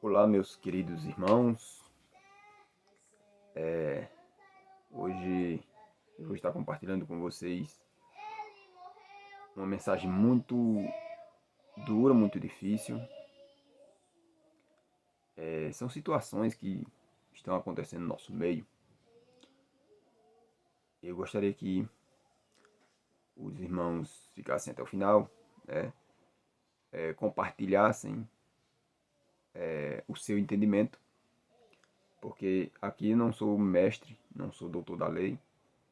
Olá, meus queridos irmãos. Hoje eu vou estar compartilhando com vocês uma mensagem muito dura, muito difícil. São situações que estão acontecendo no nosso meio. Eu gostaria que os irmãos ficassem até o final, né? Compartilhassem o seu entendimento, porque aqui eu não sou mestre, não sou doutor da lei,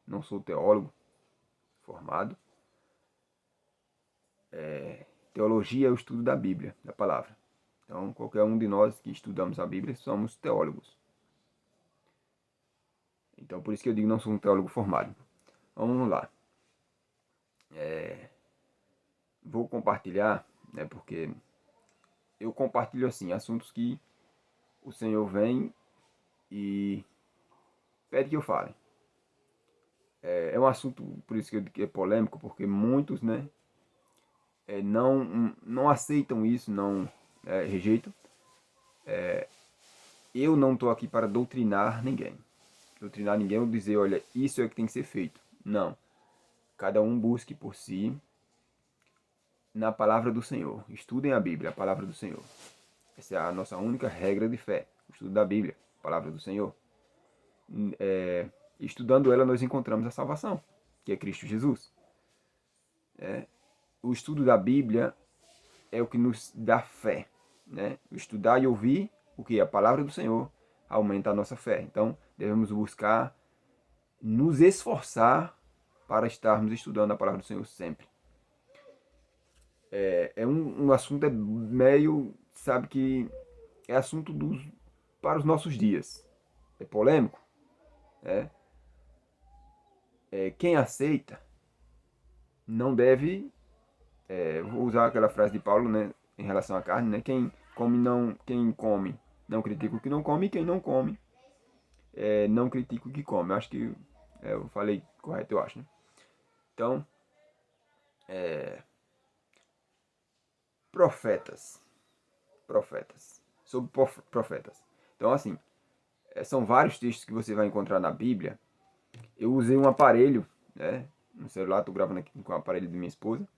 não sou teólogo formado. Teologia é o estudo da Bíblia, da palavra. Então, qualquer um de nós que estudamos a Bíblia somos teólogos. Então, por isso que eu digo que não sou um teólogo formado. Vamos lá. Vou compartilhar, né, porque eu compartilho assim assuntos que o Senhor vem e pede que eu fale. É um assunto, por isso que eu digo que é polêmico, porque muitos, né, não aceitam isso, não rejeitam. Eu não estou aqui para doutrinar ninguém. Doutrinar ninguém ou dizer, olha, isso é o que tem que ser feito. Não. Cada um busque por si na palavra do Senhor. Estudem a Bíblia, a palavra do Senhor. Essa é a nossa única regra de fé. O estudo da Bíblia, a palavra do Senhor. Estudando ela, nós encontramos a salvação, que é Cristo Jesus. O estudo da Bíblia é o que nos dá fé. Né? Estudar e ouvir o que? A palavra do Senhor aumenta a nossa fé. Então, devemos buscar nos esforçar para estarmos estudando a palavra do Senhor sempre. Um assunto meio, sabe que é assunto para os nossos dias. É polêmico. Quem aceita não deve, vou usar aquela frase de Paulo, né, em relação à carne, né, quem come não critica o que não come, e quem não come não critica o que come. Eu acho que eu falei correto, eu acho. Né? Então, profetas. Sobre profetas. Então, assim, são vários textos que você vai encontrar na Bíblia. Eu usei um aparelho, né, no celular, estou gravando aqui com o aparelho de minha esposa.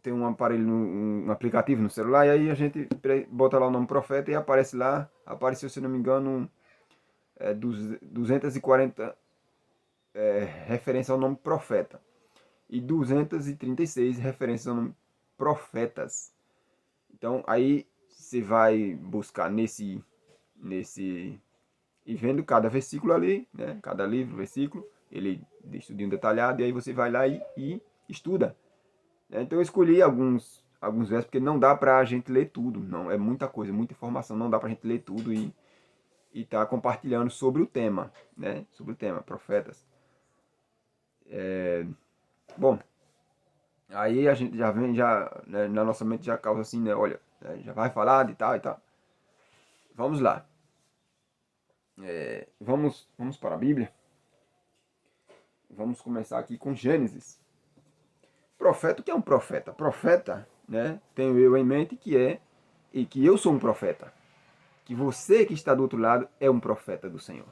Tem um aparelho, um aplicativo no celular, e aí a gente bota lá o nome profeta e aparece lá, apareceu, se não me engano, 240 referências ao nome profeta e 236 referências ao nome profetas. Então aí você vai buscar nesse e vendo cada versículo ali, né? Cada livro, versículo, ele de estudinho detalhado, e aí você vai lá e estuda. Então eu escolhi alguns versos, porque não dá pra gente ler tudo, não, é muita coisa, muita informação, não dá pra gente ler tudo e tá compartilhando sobre o tema, né? Sobre o tema, profetas. Bom, aí a gente já vem, né, na nossa mente já causa assim, né? Olha, já vai falar de tal e tal. Vamos lá. Vamos para a Bíblia. Vamos começar aqui com Gênesis. Profeta, o que é um profeta? Profeta, né? Tenho eu em mente e que eu sou um profeta. Que você que está do outro lado é um profeta do Senhor.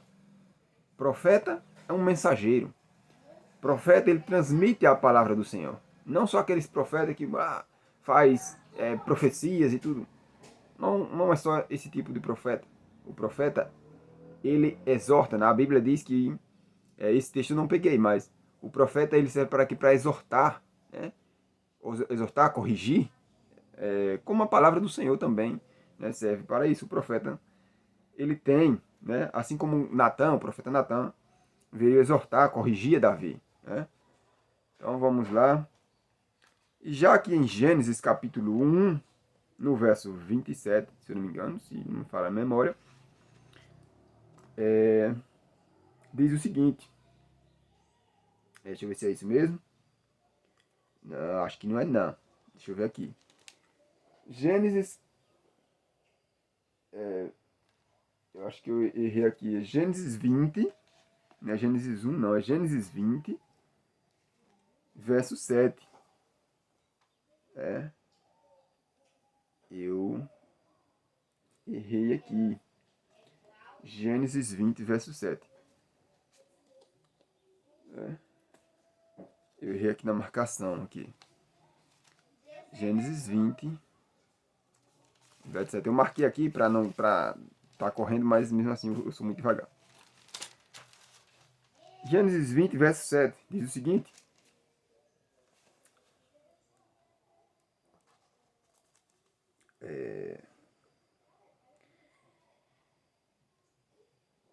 Profeta é um mensageiro. Profeta, ele transmite a palavra do Senhor. Não só aqueles profetas que faz profecias e tudo. Não é só esse tipo de profeta. O profeta, ele exorta. A Bíblia diz que, esse texto eu não peguei, mas o profeta ele serve para aqui para exortar, né? Exortar, corrigir, como a palavra do Senhor também, né, serve para isso. O profeta, ele tem, né, assim como Natã, o profeta Natã, veio exortar, corrigir Davi. Né? Então vamos lá. Já aqui em Gênesis capítulo 1, no verso 27, se eu não me engano, se não me falha a memória, diz o seguinte. Deixa eu ver se é isso mesmo. Não, acho que não é não. Deixa eu ver aqui. Gênesis. Eu acho que eu errei aqui. É Gênesis 20. Não é Gênesis 1, não. É Gênesis 20, verso 7. Eu errei aqui. Gênesis 20, verso 7. Eu errei aqui na marcação. Aqui. Gênesis 20, verso 7. Eu marquei aqui para não tá correndo, mas mesmo assim eu sou muito devagar. Gênesis 20, verso 7 diz o seguinte: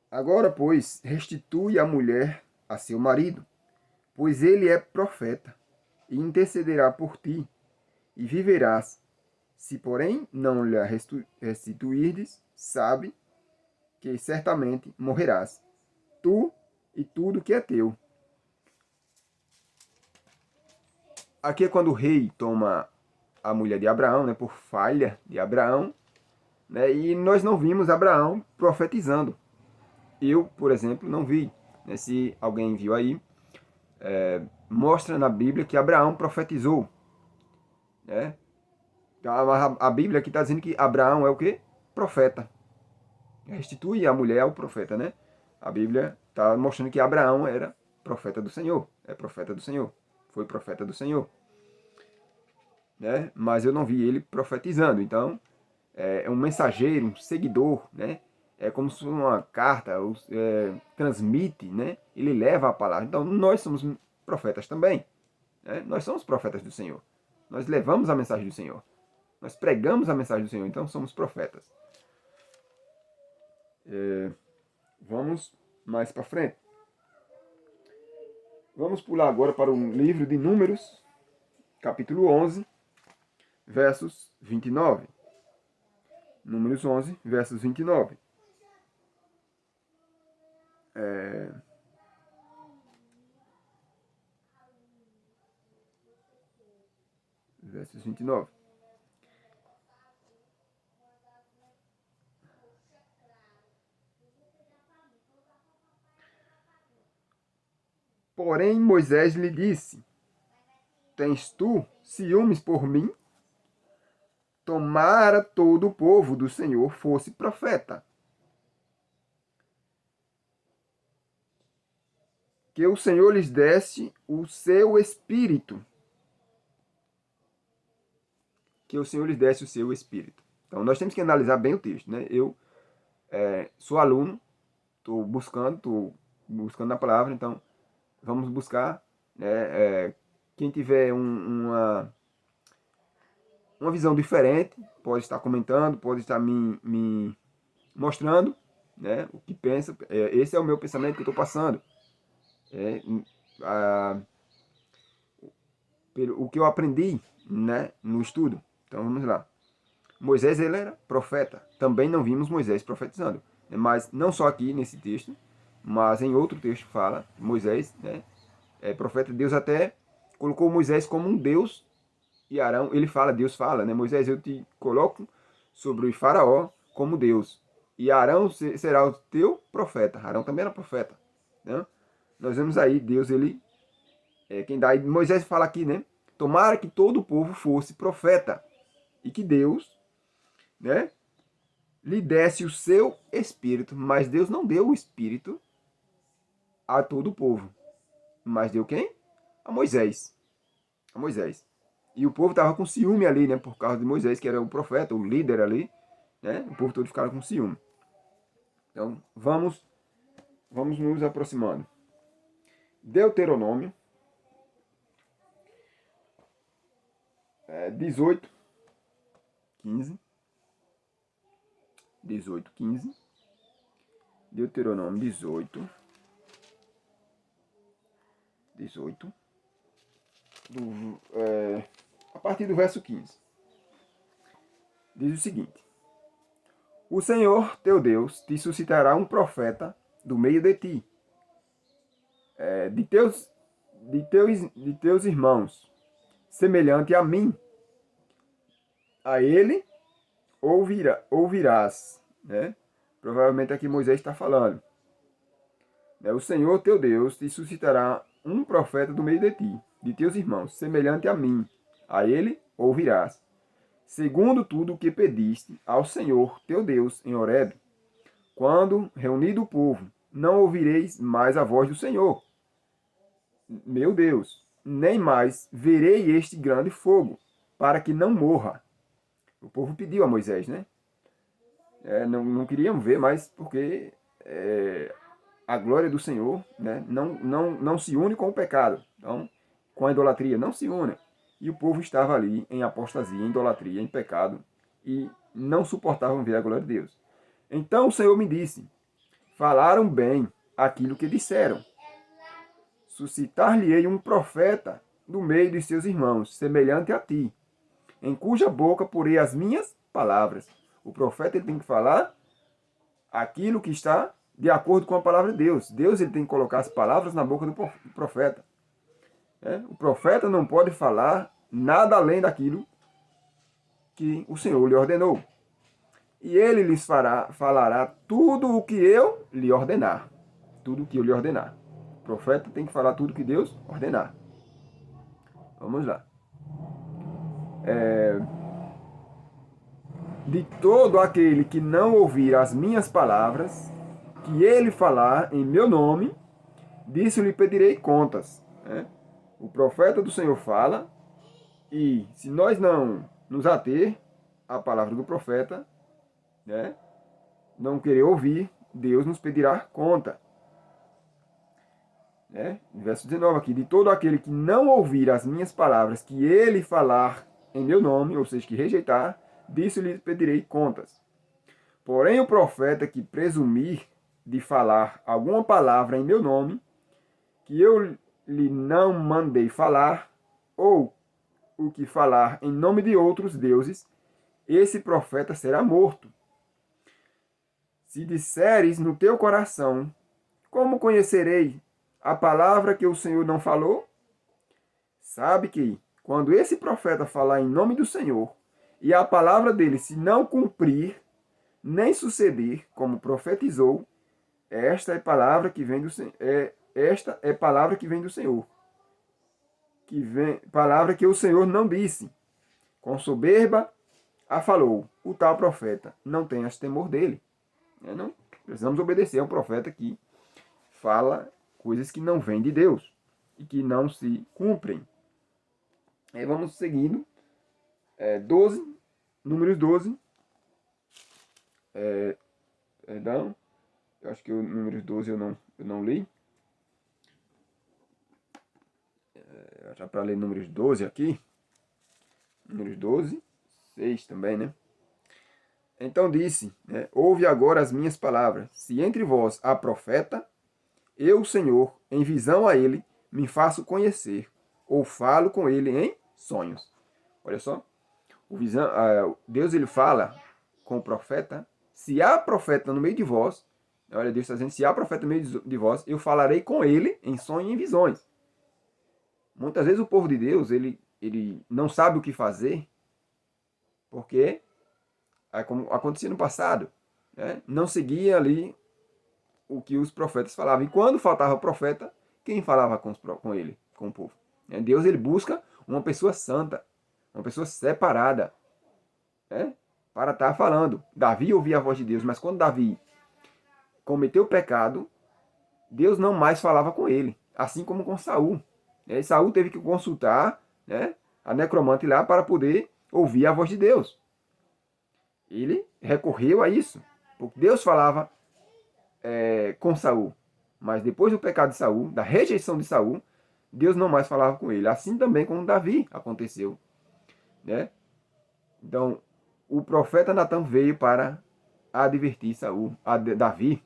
agora, pois, restitui a mulher a seu marido, pois ele é profeta, e intercederá por ti, e viverás. Se, porém, não lhe restituirdes, sabe que certamente morrerás, tu e tudo que é teu. Aqui é quando o rei toma a mulher de Abraão, né, por falha de Abraão, né, e nós não vimos Abraão profetizando. Eu, por exemplo, não vi. Né, se alguém viu aí, mostra na Bíblia que Abraão profetizou. Né? A Bíblia aqui está dizendo que Abraão é o quê? Profeta. Restitui a mulher ao profeta, né? A Bíblia está mostrando que Abraão era profeta do Senhor. É profeta do Senhor. Foi profeta do Senhor. Né? Mas eu não vi ele profetizando. Então, é um mensageiro, um seguidor, né? É como se fosse uma carta, transmite, né? Ele leva a palavra. Então, nós somos profetas também. Né? Nós somos profetas do Senhor. Nós levamos a mensagem do Senhor. Nós pregamos a mensagem do Senhor, então somos profetas. Vamos mais para frente. Vamos pular agora para o livro de Números, capítulo 11, versos 29. Números 11, versos 29. Versos 29. Porém, Moisés lhe disse: Tens tu ciúmes por mim? Tomara todo o povo do Senhor fosse profeta. Que o Senhor lhes desse o seu espírito. Que o Senhor lhes desse o seu espírito. Então, nós temos que analisar bem o texto. Né? Eu sou aluno, estou buscando na palavra, então vamos buscar. Né? Quem tiver uma visão diferente, pode estar comentando, pode estar me mostrando, né, o que pensa. Esse é o meu pensamento que eu estou passando. O que eu aprendi, né, no estudo. Então vamos lá. Moisés, ele era profeta. Também não vimos Moisés profetizando. Mas não só aqui nesse texto, mas em outro texto fala Moisés, né, é profeta. Deus até colocou Moisés como um Deus. E Arão, Deus fala, né? Moisés, eu te coloco sobre o faraó como Deus. E Arão será o teu profeta. Arão também era profeta. Né? Nós vemos aí, Deus, ele quem dá. E Moisés fala aqui, né? Tomara que todo o povo fosse profeta. E que Deus, né, lhe desse o seu espírito. Mas Deus não deu o espírito a todo o povo. Mas deu quem? A Moisés. A Moisés. E o povo estava com ciúme ali, né? Por causa de Moisés, que era o profeta, o líder ali. Né? O povo todo ficava com ciúme. Então, vamos nos aproximando. Deuteronômio 18, 15. 18, 15. Deuteronômio 18. 18. A partir do verso 15. Diz o seguinte: O Senhor teu Deus te suscitará um profeta do meio de ti, de teus irmãos, semelhante a mim. A ele ouvirás. Né? Provavelmente aqui Moisés está falando. O Senhor teu Deus te suscitará um profeta do meio de ti, de teus irmãos, semelhante a mim. A ele ouvirás. segundo tudo o que pediste ao Senhor teu Deus em Horebe. Quando reunido o povo, não ouvireis mais a voz do Senhor, meu Deus, nem mais verei este grande fogo, para que não morra. O povo pediu a Moisés, né? Não queriam ver, mas porque a glória do Senhor, né, não se une com o pecado. Então, com a idolatria, não se une. E o povo estava ali em apostasia, em idolatria, em pecado, e não suportavam ver a glória de Deus. Então o Senhor me disse, falaram bem aquilo que disseram. Suscitar-lhe-ei um profeta do meio de seus irmãos, semelhante a ti, em cuja boca porei as minhas palavras. O profeta ele tem que falar aquilo que está de acordo com a palavra de Deus. Deus ele tem que colocar as palavras na boca do profeta. O profeta não pode falar nada além daquilo que o Senhor lhe ordenou. E ele lhes falará tudo o que eu lhe ordenar. Tudo o que eu lhe ordenar. O profeta tem que falar tudo o que Deus ordenar. Vamos lá. De todo aquele que não ouvir as minhas palavras, que ele falar em meu nome, disso lhe pedirei contas. O profeta do Senhor fala, e se nós não nos ater à palavra do profeta, não querer ouvir, Deus nos pedirá conta. Verso 19 aqui, de todo aquele que não ouvir as minhas palavras, que ele falar em meu nome, ou seja, que rejeitar, disso lhe pedirei contas. Porém, o profeta que presumir de falar alguma palavra em meu nome, que eu lhe não mandei falar, ou o que falar em nome de outros deuses, esse profeta será morto. Se disseres no teu coração, como conhecerei a palavra que o Senhor não falou? Sabe que, quando esse profeta falar em nome do Senhor, e a palavra dele se não cumprir, nem suceder como profetizou, esta é palavra que vem do Senhor. Esta é palavra que vem do Senhor. Palavra que o Senhor não disse. Com soberba a falou o tal profeta. Não tenhas temor dele. Não precisamos obedecer ao profeta que fala coisas que não vêm de Deus e que não se cumprem. Aí vamos seguindo. 12, Números 12. Perdão. Eu acho que o Números 12 eu não li. Já para ler Números 12 aqui. Números 12, 6 também, né? Então disse, ouve agora as minhas palavras. Se entre vós há profeta, eu, Senhor, em visão a ele, me faço conhecer, ou falo com ele em sonhos. Olha só, Deus ele fala com o profeta. Se há profeta no meio de vós, olha, Deus está dizendo, se há profeta no meio de vós, eu falarei com ele em sonhos e em visões. Muitas vezes o povo de Deus, ele não sabe o que fazer, porque, como acontecia no passado, não seguia ali o que os profetas falavam. E quando faltava profeta, quem falava com ele, com o povo? Deus ele busca uma pessoa santa, uma pessoa separada, para estar falando. Davi ouvia a voz de Deus, mas quando Davi cometeu o pecado, Deus não mais falava com ele, assim como com Saul. Saul teve que consultar a necromante lá para poder ouvir a voz de Deus. Ele recorreu a isso, porque Deus falava com Saul. Mas depois do pecado de Saul, da rejeição de Saul, Deus não mais falava com ele. Assim também com Davi aconteceu. Então, o profeta Natan veio para advertir Davi,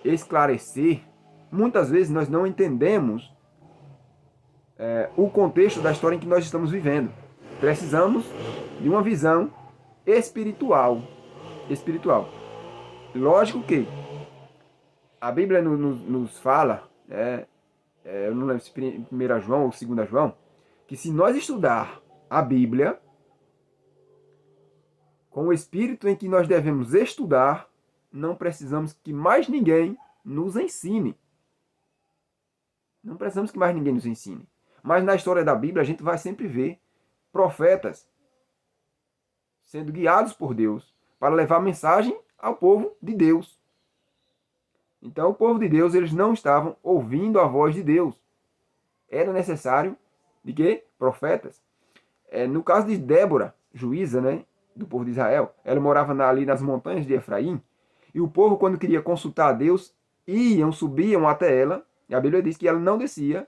esclarecer. Muitas vezes nós não entendemos o contexto da história em que nós estamos vivendo. Precisamos de uma visão espiritual. Lógico que a Bíblia nos fala, eu não lembro se 1 João ou 2 João, que se nós estudar a Bíblia com o espírito em que nós devemos estudar, não precisamos que mais ninguém nos ensine. Não precisamos que mais ninguém nos ensine. Mas na história da Bíblia a gente vai sempre ver profetas sendo guiados por Deus para levar mensagem ao povo de Deus. Então, o povo de Deus, eles não estavam ouvindo a voz de Deus. Era necessário de quê? Profetas. No caso de Débora, juíza, né, do povo de Israel, ela morava ali nas montanhas de Efraim, e o povo, quando queria consultar a Deus, subiam até ela, e a Bíblia diz que ela não descia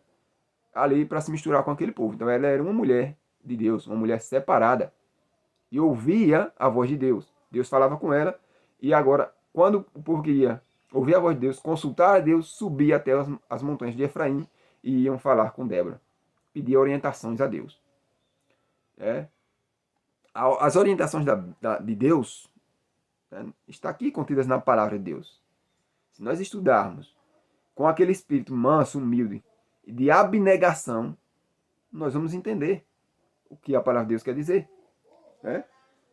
ali para se misturar com aquele povo. Então ela era uma mulher de Deus, uma mulher separada, e ouvia a voz de Deus. Deus falava com ela, e agora, quando o povo queria ouvir a voz de Deus, consultar a Deus, subia até as montanhas de Efraim e iam falar com Débora, pedir orientações a Deus. As orientações de Deus, né, está aqui contidas na palavra de Deus. Se nós estudarmos com aquele espírito manso, humilde e de abnegação, nós vamos entender o que a palavra de Deus quer dizer. Né?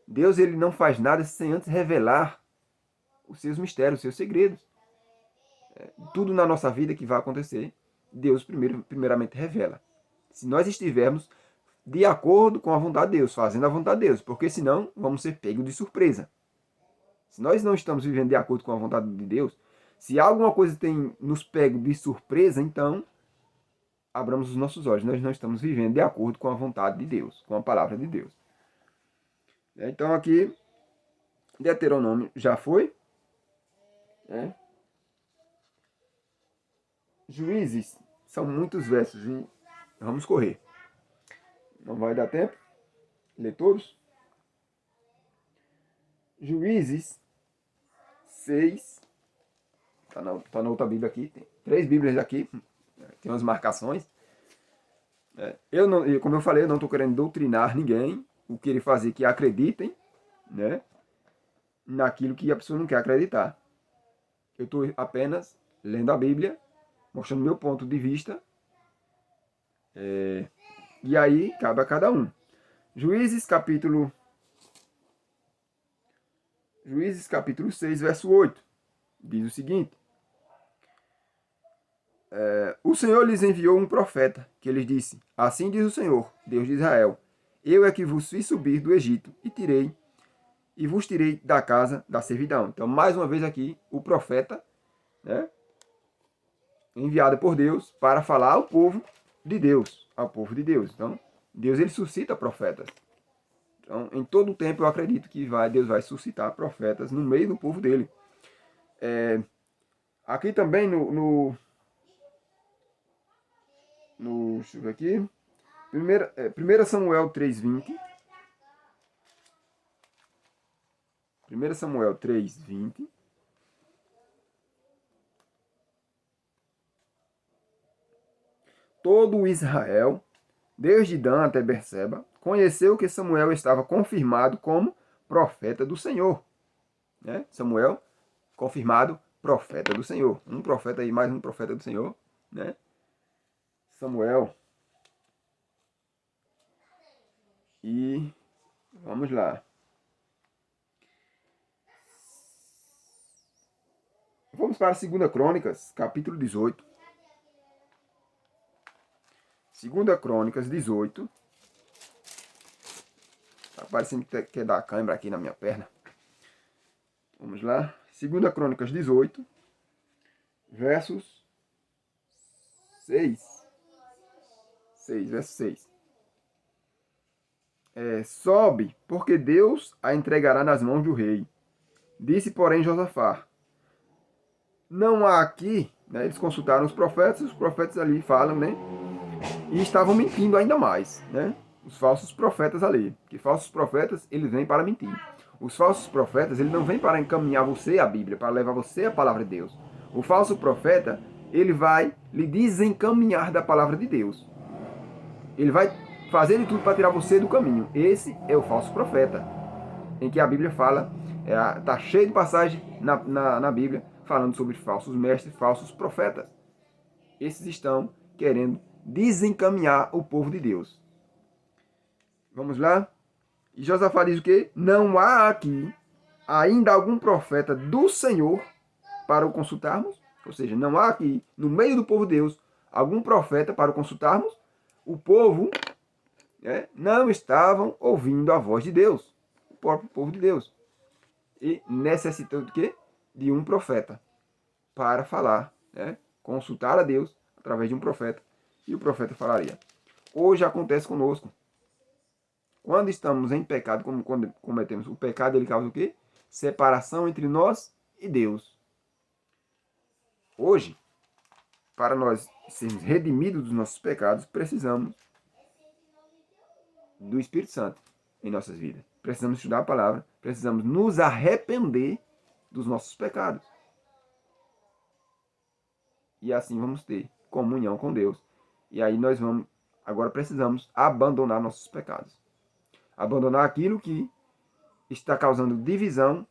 Deus, ele não faz nada sem antes revelar os seus mistérios, os seus segredos. Tudo na nossa vida que vai acontecer, Deus primeiramente revela. Se nós estivermos de acordo com a vontade de Deus, fazendo a vontade de Deus, porque senão vamos ser pegos de surpresa. Se nós não estamos vivendo de acordo com a vontade de Deus, se alguma coisa tem nos pego de surpresa, então abramos os nossos olhos. Nós não estamos vivendo de acordo com a vontade de Deus, com a palavra de Deus. Então aqui, Deuteronômio já foi. Juízes, são muitos versos e vamos correr. Não vai dar tempo ler todos. Juízes 6. Está na outra Bíblia aqui. Tem 3 Bíblias aqui. Tem umas marcações. Como eu falei, eu não estou querendo doutrinar ninguém. O que ele fazer que acreditem, né, naquilo que a pessoa não quer acreditar. Eu estou apenas lendo a Bíblia, mostrando meu ponto de vista. E aí, cabe a cada um. Juízes capítulo 6, verso 8. Diz o seguinte. O Senhor lhes enviou um profeta, que lhes disse: assim diz o Senhor, Deus de Israel, eu é que vos fiz subir do Egito, e vos tirei da casa da servidão. Então, mais uma vez aqui, o profeta, né, enviado por Deus para falar ao povo de Deus. Então, Deus, ele suscita profetas. Então, em todo o tempo eu acredito que Deus vai suscitar profetas no meio do povo dele. Aqui também deixa eu ver aqui. 1 Samuel 3:20. 1 Samuel 3:20. Todo Israel, desde Dan até Berseba, conheceu que Samuel estava confirmado como profeta do Senhor. Né? Samuel, confirmado profeta do Senhor. Um profeta aí, mais um profeta do Senhor. Né? Samuel. E vamos lá. Vamos para 2 Crônicas, capítulo 18. 2 Crônicas 18. Tá parecendo que quer dar cãibra aqui na minha perna. Vamos lá. 2 Crônicas 18. Versos 6. Verso 6. Sobe, porque Deus a entregará nas mãos do rei. Disse, porém, Josafá: não há aqui, né, eles consultaram os profetas ali falam, né, e estavam mentindo ainda mais, né, os falsos profetas ali, que falsos profetas, eles vêm para mentir. Os falsos profetas, ele não vem para encaminhar você à Bíblia, para levar você à palavra de Deus. O falso profeta, ele vai lhe desencaminhar da palavra de Deus. Ele vai fazer de tudo para tirar você do caminho. Esse é o falso profeta, em que a Bíblia fala, está cheio de passagem na Bíblia, falando sobre falsos mestres, falsos profetas. Esses estão querendo desencaminhar o povo de Deus. Vamos lá? E Josafá diz o quê? Não há aqui ainda algum profeta do Senhor para o consultarmos? Ou seja, não há aqui, no meio do povo de Deus, algum profeta para o consultarmos? O povo, né, não estavam ouvindo a voz de Deus. próprio povo de Deus. E necessitou de quê? De um profeta para falar, né? Consultar a Deus através de um profeta. E o profeta falaria. Hoje acontece conosco. Quando estamos em pecado, como quando cometemos o pecado, ele causa o quê? Separação entre nós e Deus. Hoje, para nós sermos redimidos dos nossos pecados, precisamos do Espírito Santo em nossas vidas. Precisamos estudar a palavra, precisamos nos arrepender dos nossos pecados. E assim vamos ter comunhão com Deus. E aí agora precisamos abandonar nossos pecados. Abandonar aquilo que está causando divisão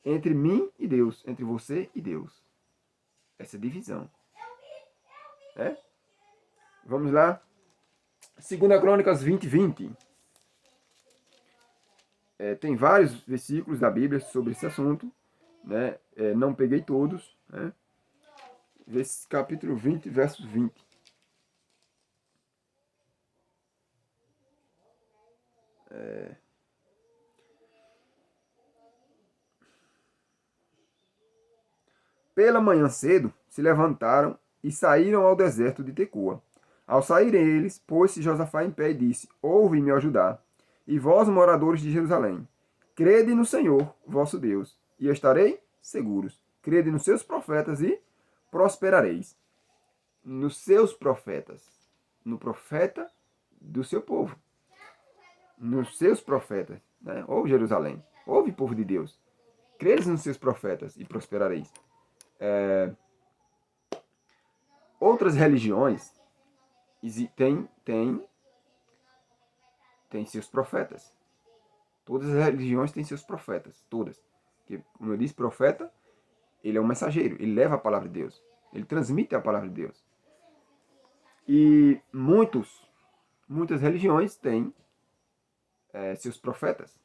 entre mim e Deus, entre você e Deus. Essa divisão. Vamos lá. 2 Crônicas 20:20. Tem vários versículos da Bíblia sobre esse assunto. Né? Não peguei todos. Né? Capítulo 20, verso 20. Pela manhã cedo, se levantaram e saíram ao deserto de Tecoa. Ao saírem eles, pôs-se Josafá em pé e disse: Ouve-me ajudar, e vós, moradores de Jerusalém, crede no Senhor, vosso Deus, e estarei seguros. Crede nos seus profetas e prosperareis. Nos seus profetas. No profeta do seu povo. Nos seus profetas. Né? Ouve, Jerusalém. Ouve, povo de Deus. Credes nos seus profetas e prosperareis. Outras religiões têm seus profetas. Todas as religiões têm seus profetas. Todas. Porque, como eu disse, profeta, ele é um mensageiro. Ele leva a palavra de Deus. Ele transmite a palavra de Deus. E muitas religiões têm seus profetas.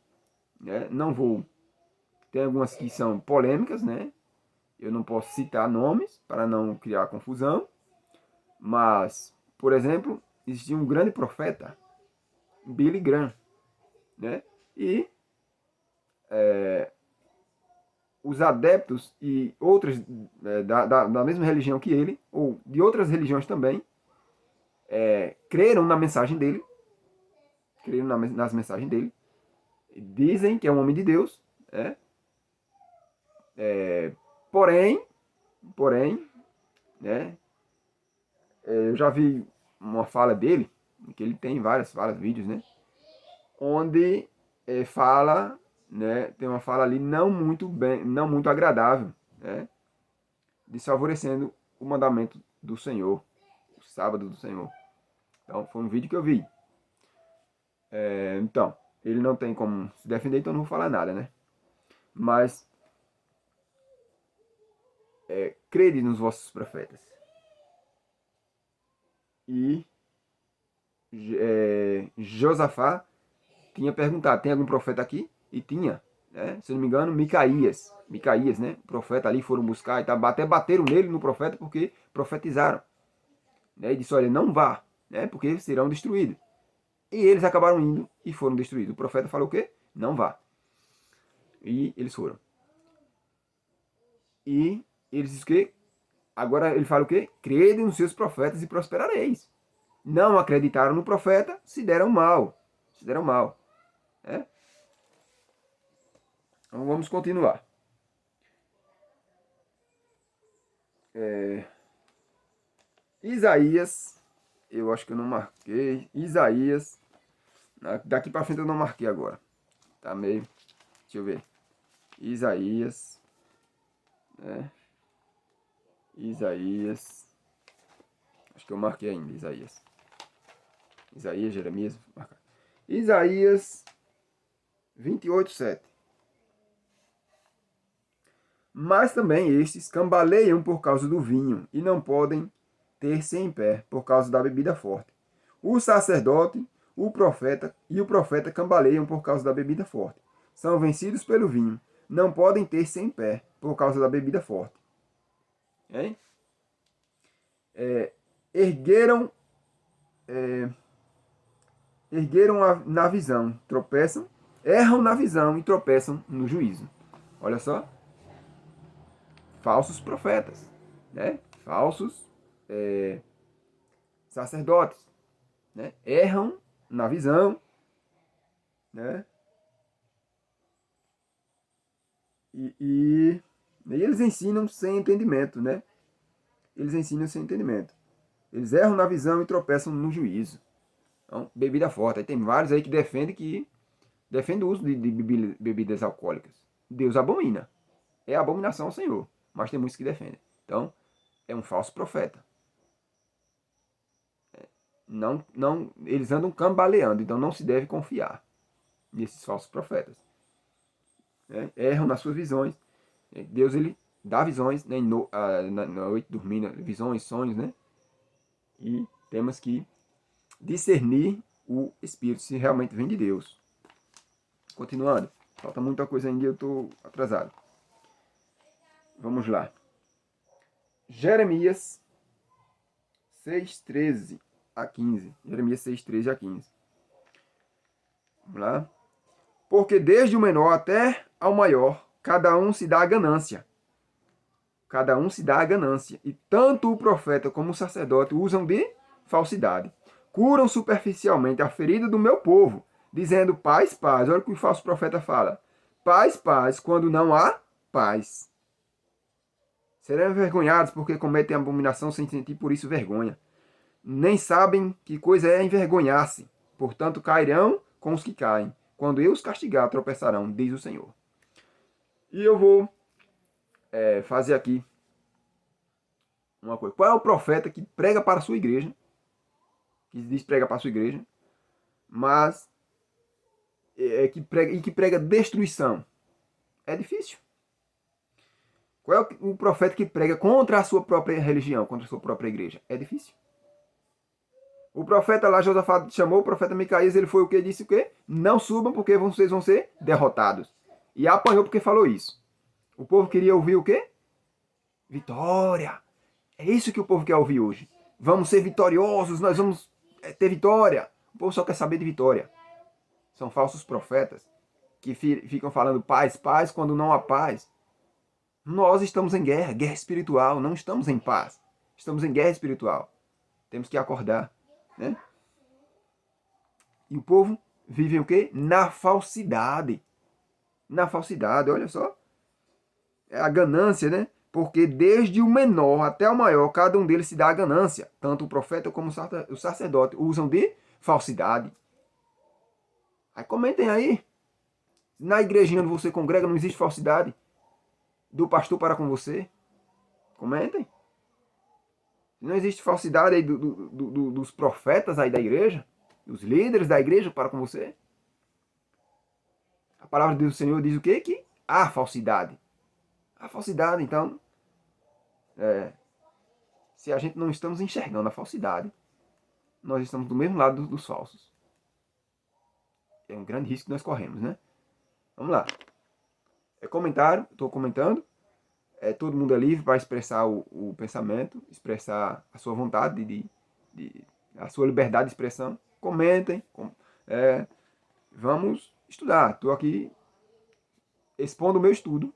Né? Não vou... Tem algumas que são polêmicas, né? Eu não posso citar nomes para não criar confusão. Mas, por exemplo, existia um grande profeta, Billy Graham. Né? E os adeptos e outras da mesma religião que ele, ou de outras religiões também, creram na mensagem dele, creram nas mensagens dele, dizem que é um homem de Deus, porém, né, eu já vi uma fala dele, que ele tem várias falas, vídeos, né, onde fala, né, tem uma fala ali não muito agradável, né, desfavorecendo o mandamento do Senhor, o sábado do Senhor. Então, foi um vídeo que eu vi. Então, ele não tem como se defender, então não vou falar nada, né? Mas, crede nos vossos profetas. E Josafá tinha perguntado, tem algum profeta aqui? E tinha, né? Se não me engano, Micaías, né? O profeta ali foram buscar e tal, até bateram nele no profeta porque profetizaram. Né? E disse, olha, não vá, né? Porque serão destruídos. E eles acabaram indo e foram destruídos. O profeta falou o quê? Não vá. E eles foram. E eles dizem o quê? Agora ele fala o quê? Crede nos seus profetas e prosperareis. Não acreditaram no profeta, se deram mal. Se deram mal. Então vamos continuar. Isaías, eu acho que eu não marquei. Isaías, daqui para frente eu não marquei agora. Tá meio, deixa eu ver. Isaías, né? Isaías, acho que eu marquei ainda, Isaías, Jeremias, marcar. Isaías 28:7. Mas também estes cambaleiam por causa do vinho e não podem ter-se em pé por causa da bebida forte. O sacerdote, o profeta cambaleiam por causa da bebida forte. São vencidos pelo vinho, não podem ter-se em pé por causa da bebida forte. Hein? Ergueram na visão, tropeçam erram na visão e tropeçam no juízo. Olha só, falsos profetas, né? Falsos sacerdotes, né? Erram na visão, né? E eles ensinam sem entendimento, né? Eles ensinam sem entendimento. Eles erram na visão e tropeçam no juízo. Então, bebida forte. Aí tem vários aí que defendem o uso de bebidas alcoólicas. Deus abomina. É abominação ao Senhor. Mas tem muitos que defendem. Então, é um falso profeta. Não, eles andam cambaleando, então não se deve confiar nesses falsos profetas. Erram nas suas visões. Deus, ele dá visões, né, na noite dormindo, visões, sonhos, né? E temos que discernir o Espírito, se realmente vem de Deus. Continuando. Falta muita coisa ainda e eu estou atrasado. Vamos lá. Jeremias 6:13 a 15. Jeremias 6:13 a 15. Vamos lá. Porque desde o menor até ao maior, cada um se dá a ganância. Cada um se dá a ganância. E tanto o profeta como o sacerdote usam de falsidade. Curam superficialmente a ferida do meu povo, dizendo paz, paz. Olha o que o falso profeta fala. Paz, paz, quando não há paz. Serão envergonhados porque cometem abominação sem sentir por isso vergonha. Nem sabem que coisa é envergonhar-se. Portanto, cairão com os que caem. Quando eu os castigar, tropeçarão, diz o Senhor. E eu vou fazer aqui uma coisa. Qual é o profeta que prega para a sua igreja? Que diz prega para a sua igreja, mas que prega destruição? É difícil. Qual é o profeta que prega contra a sua própria religião, contra a sua própria igreja? É difícil. O profeta lá, Josafá, chamou o profeta Micaías, ele foi o que? Disse o quê? Não subam porque vocês vão ser derrotados. E apanhou porque falou isso. O povo queria ouvir o quê? Vitória. É isso que o povo quer ouvir hoje. Vamos ser vitoriosos, nós vamos ter vitória. O povo só quer saber de vitória. São falsos profetas que ficam falando paz, paz, quando não há paz. Nós estamos em guerra, guerra espiritual, não estamos em paz. Estamos em guerra espiritual. Temos que acordar, né? E o povo vive o quê? Na falsidade. Na falsidade, olha só. É a ganância, né? Porque desde o menor até o maior, cada um deles se dá a ganância. Tanto o profeta como o sacerdote usam de falsidade. Aí comentem aí. Na igrejinha onde você congrega não existe falsidade do pastor para com você. Comentem. Não existe falsidade aí dos profetas aí da igreja, dos líderes da igreja para com você. A palavra do Senhor diz o quê? Que há falsidade. Há falsidade, então, se a gente não estamos enxergando a falsidade, nós estamos do mesmo lado dos falsos. É um grande risco que nós corremos, né? Vamos lá. É comentário, estou comentando. Todo mundo é livre para expressar o pensamento, expressar a sua vontade, a sua liberdade de expressão. Comentem. Vamos estudar. Estou aqui expondo o meu estudo.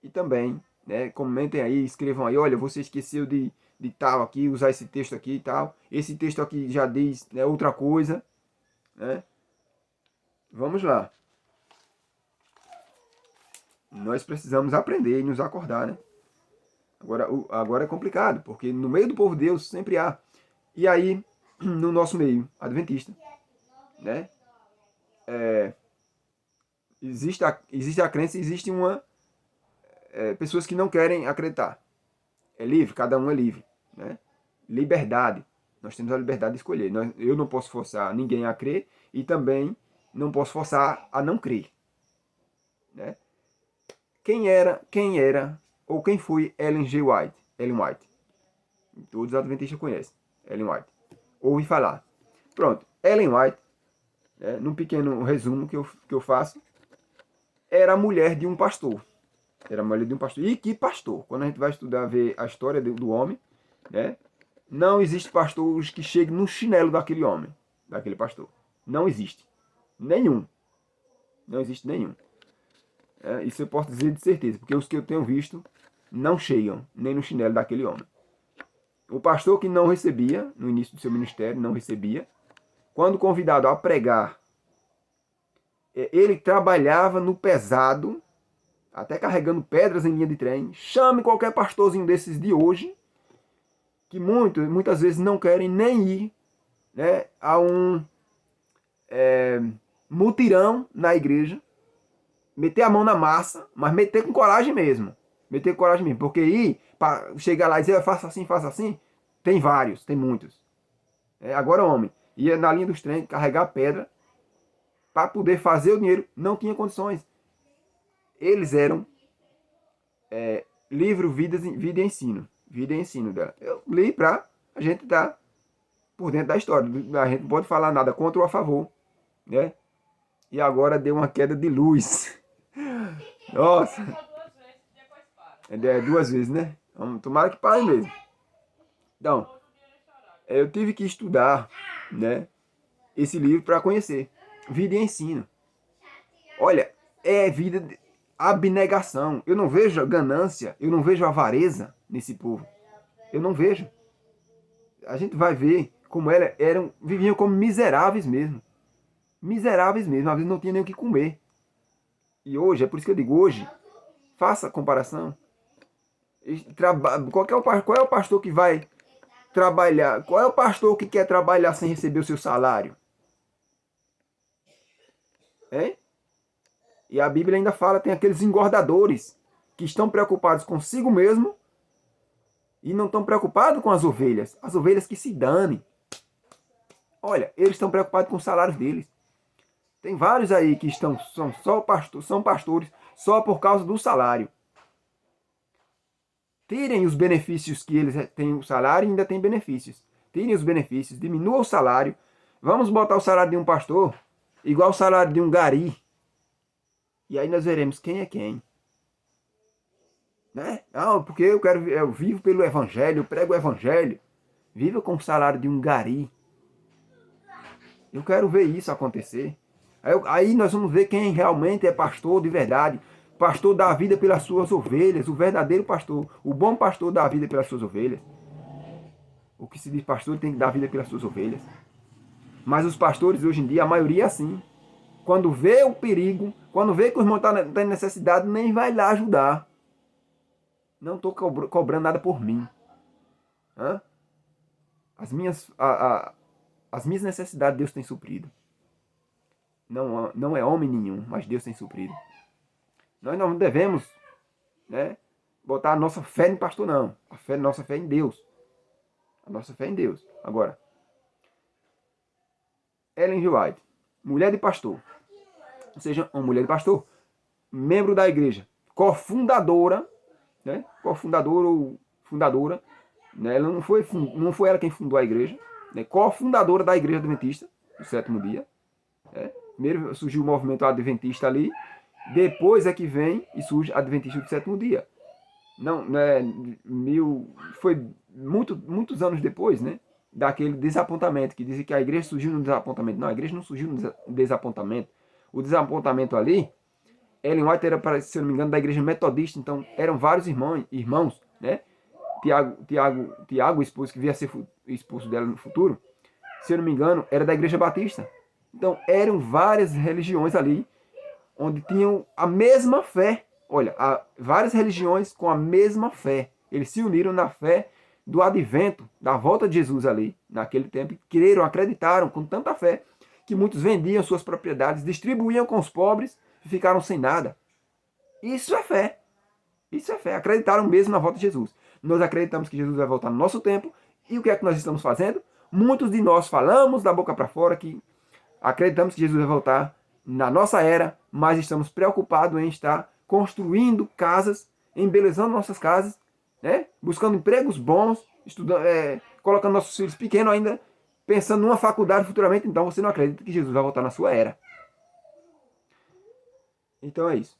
E também, né, comentem aí, escrevam aí, olha, você esqueceu de tal aqui, usar esse texto aqui e tal. Esse texto aqui já diz, né, outra coisa. Né? Vamos lá. Nós precisamos aprender e nos acordar, né? Agora é complicado, porque no meio do povo de Deus sempre há. E aí, no nosso meio, adventista, né? Existe a crença, existe pessoas que não querem acreditar. É livre, cada um é livre, né? Liberdade. Nós temos a liberdade de escolher. Eu não posso forçar ninguém a crer e também não posso forçar a não crer, né? Quem era ou quem foi Ellen G. White? Ellen White. Todos os adventistas conhecem. Ellen White. Ouvi falar. Pronto. Ellen White, num pequeno resumo que eu faço, era a mulher de um pastor. Era a mulher de um pastor. E que pastor? Quando a gente vai estudar, ver a história do homem, né? Não existe pastor que chegue no chinelo daquele homem, daquele pastor. Não existe. Nenhum. Não existe nenhum. Isso eu posso dizer de certeza, porque os que eu tenho visto não chegam nem no chinelo daquele homem. O pastor que não recebia, no início do seu ministério, não recebia, quando convidado a pregar, ele trabalhava no pesado, até carregando pedras em linha de trem. Chame qualquer pastorzinho desses de hoje, que muitas vezes não querem nem ir, né, a um mutirão na igreja, meter a mão na massa, mas meter com coragem mesmo. Meter com coragem mesmo. Porque ir, para chegar lá e dizer, faça assim, tem vários, tem muitos. Agora, homem, ia na linha dos trens, carregar pedra, para poder fazer o dinheiro, não tinha condições. Eles eram livro Vida e Ensino. Vida e Ensino dela. Eu li para a gente estar por dentro da história. A gente não pode falar nada contra ou a favor, né? E agora deu uma queda de luz. Nossa. Duas vezes, né? Tomara que pare mesmo. Então, eu tive que estudar, né, esse livro para conhecer. Vida e Ensino. Olha, é vida de abnegação. Eu não vejo ganância, eu não vejo avareza nesse povo. Eu não vejo. A gente vai ver como viviam como miseráveis mesmo. Miseráveis mesmo, às vezes não tinha nem o que comer. E hoje, é por isso que eu digo, hoje, faça a comparação. Qual é o pastor que vai trabalhar? Qual é o pastor que quer trabalhar sem receber o seu salário? Hein? E a Bíblia ainda fala, tem aqueles engordadores que estão preocupados consigo mesmo e não estão preocupados com as ovelhas que se danem. Olha, eles estão preocupados com os salários deles. Tem vários aí que são pastores só por causa do salário. Tirem os benefícios que eles têm, o salário e ainda tem benefícios. Tirem os benefícios, diminua o salário. Vamos botar o salário de um pastor igual o salário de um gari. E aí nós veremos quem é quem. Né? Não, porque eu vivo pelo evangelho, eu prego o evangelho. Viva com o salário de um gari. Eu quero ver isso acontecer. Aí nós vamos ver quem realmente é pastor de verdade. Pastor dá a vida pelas suas ovelhas. O verdadeiro pastor. O bom pastor dá a vida pelas suas ovelhas. O que se diz pastor tem que dar a vida pelas suas ovelhas. Mas os pastores hoje em dia, a maioria é assim. Quando vê o perigo, quando vê que o irmão está em necessidade, nem vai lá ajudar. Não estou cobrando nada por mim. As minhas necessidades Deus tem suprido. Não é homem nenhum, mas Deus tem suprido. Nós não devemos, né, botar a nossa fé em pastor, não. Nossa fé é em Deus. A nossa fé é em Deus. Agora, Ellen G. White, mulher de pastor. Ou seja, uma mulher de pastor, membro da igreja, cofundadora, né? Cofundadora ou fundadora, né? Ela não foi ela quem fundou a igreja, né? Cofundadora da igreja adventista, do sétimo dia. Né? Primeiro surgiu o movimento adventista ali, depois é que vem e surge a adventista do sétimo dia. Não, né? Foi muitos anos depois, né? Daquele desapontamento, que dizem que a igreja surgiu no desapontamento. Não, a igreja não surgiu no desapontamento. O desapontamento ali, Ellen White era, se eu não me engano, da igreja metodista, então eram vários irmãos, né? Tiago, o esposo que viria a ser expulso dela no futuro, se eu não me engano, era da igreja batista. Então eram várias religiões ali, onde tinham a mesma fé. Olha, várias religiões com a mesma fé. Eles se uniram na fé do advento, da volta de Jesus ali, naquele tempo, e creram, acreditaram com tanta fé, que muitos vendiam suas propriedades, distribuíam com os pobres e ficaram sem nada. Isso é fé. Isso é fé. Acreditaram mesmo na volta de Jesus. Nós acreditamos que Jesus vai voltar no nosso tempo. E o que é que nós estamos fazendo? Muitos de nós falamos da boca para fora que acreditamos que Jesus vai voltar na nossa era, mas estamos preocupados em estar construindo casas, embelezando nossas casas, né? Buscando empregos bons, estudando, colocando nossos filhos pequenos ainda, pensando numa faculdade futuramente. Então você não acredita que Jesus vai voltar na sua era. Então é isso.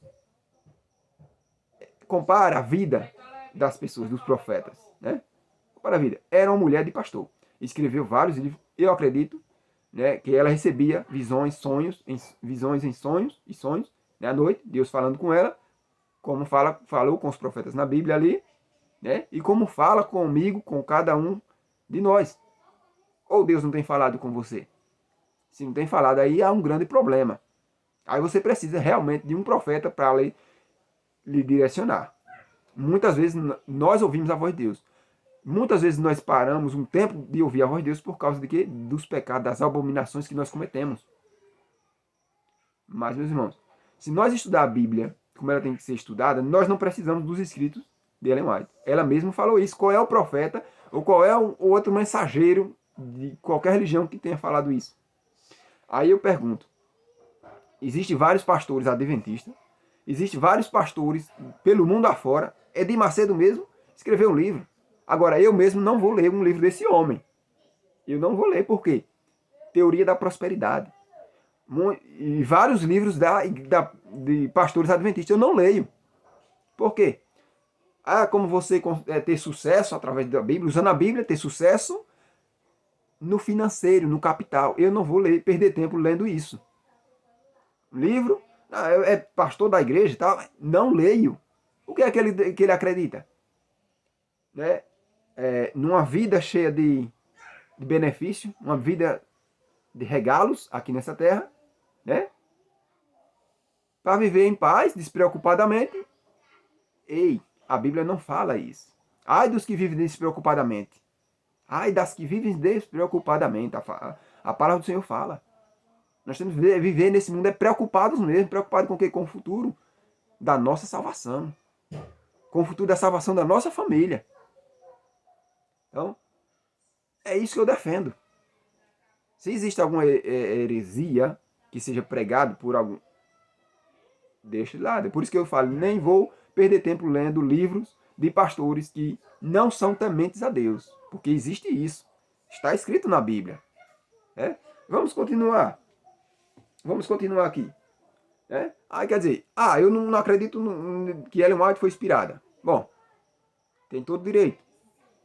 Compara a vida das pessoas, dos profetas, né? Compara a vida. Era uma mulher de pastor. Escreveu vários livros. Eu acredito, né, que ela recebia visões, sonhos, visões em sonhos e sonhos, né, à noite, Deus falando com ela, como falou com os profetas na Bíblia ali, né, e como fala comigo, com cada um de nós. Ou Deus não tem falado com você? Se não tem falado, aí há um grande problema. Aí você precisa realmente de um profeta para lhe direcionar. Muitas vezes nós ouvimos a voz de Deus. Muitas vezes nós paramos um tempo de ouvir a voz de Deus por causa de quê? Dos pecados, das abominações que nós cometemos. Mas, meus irmãos, se nós estudar a Bíblia como ela tem que ser estudada, nós não precisamos dos escritos de Ellen White. Ela mesma falou isso. Qual é o profeta ou qual é o outro mensageiro de qualquer religião que tenha falado isso? Aí eu pergunto, existem vários pastores adventistas, existem vários pastores pelo mundo afora. Edir Macedo mesmo escreveu um livro. Agora, eu mesmo não vou ler um livro desse homem. Eu não vou ler, por quê? Teoria da Prosperidade. E vários livros de pastores adventistas eu não leio. Por quê? Como você ter sucesso através da Bíblia, usando a Bíblia, ter sucesso no financeiro, no capital. Eu não vou perder tempo lendo isso. Livro, é pastor da igreja e tal, não leio. O que é que ele acredita? Né? Numa vida cheia de benefício, uma vida de regalos aqui nessa terra, né? Para viver em paz, despreocupadamente. Ei, a Bíblia não fala isso. Ai dos que vivem despreocupadamente. Ai das que vivem despreocupadamente. A palavra do Senhor fala. Nós temos que viver nesse mundo preocupados mesmo. Preocupados com o quê? Com o futuro da nossa salvação. Com o futuro da salvação da nossa família. Então, é isso que eu defendo. Se existe alguma heresia que seja pregado por algum, deixa de lado. É por isso que eu falo, nem vou perder tempo lendo livros de pastores que não são tementes a Deus. Porque existe isso. Está escrito na Bíblia. Vamos continuar. Vamos continuar aqui. Quer dizer, eu não acredito que Ellen White foi inspirada. Bom, tem todo direito.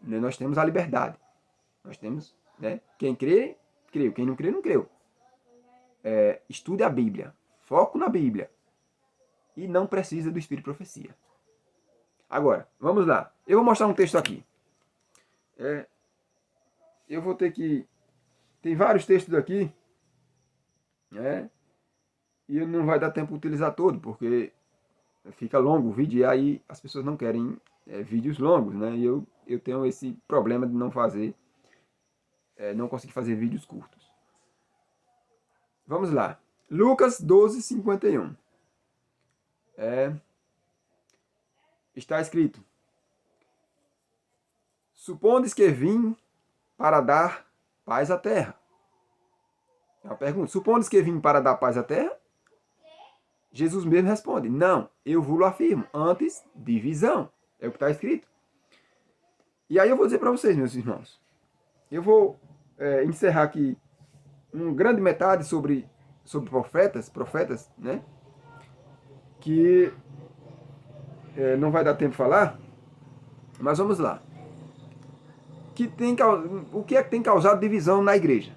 Nós temos a liberdade. Nós temos, quem crê, creu. Quem não crê, não creu. Estude a Bíblia. Foco na Bíblia. E não precisa do Espírito de Profecia. Agora, vamos lá. Eu vou mostrar um texto aqui. Eu vou ter que... Tem vários textos aqui. E não vai dar tempo de utilizar todo, porque fica longo o vídeo. E aí as pessoas não querem vídeos longos, né? E eu tenho esse problema de não fazer... não conseguir fazer vídeos curtos. Vamos lá. Lucas 12, 51. Está escrito: supondes que vim para dar paz à terra. É uma pergunta. Supondes que vim para dar paz à terra? Jesus mesmo responde: não, eu vos afirmo, antes divisão. É o que está escrito. E aí eu vou dizer para vocês, meus irmãos. Eu vou encerrar aqui uma grande metade sobre profetas, né? Que não vai dar tempo de falar, mas vamos lá. O que é que tem causado divisão na igreja?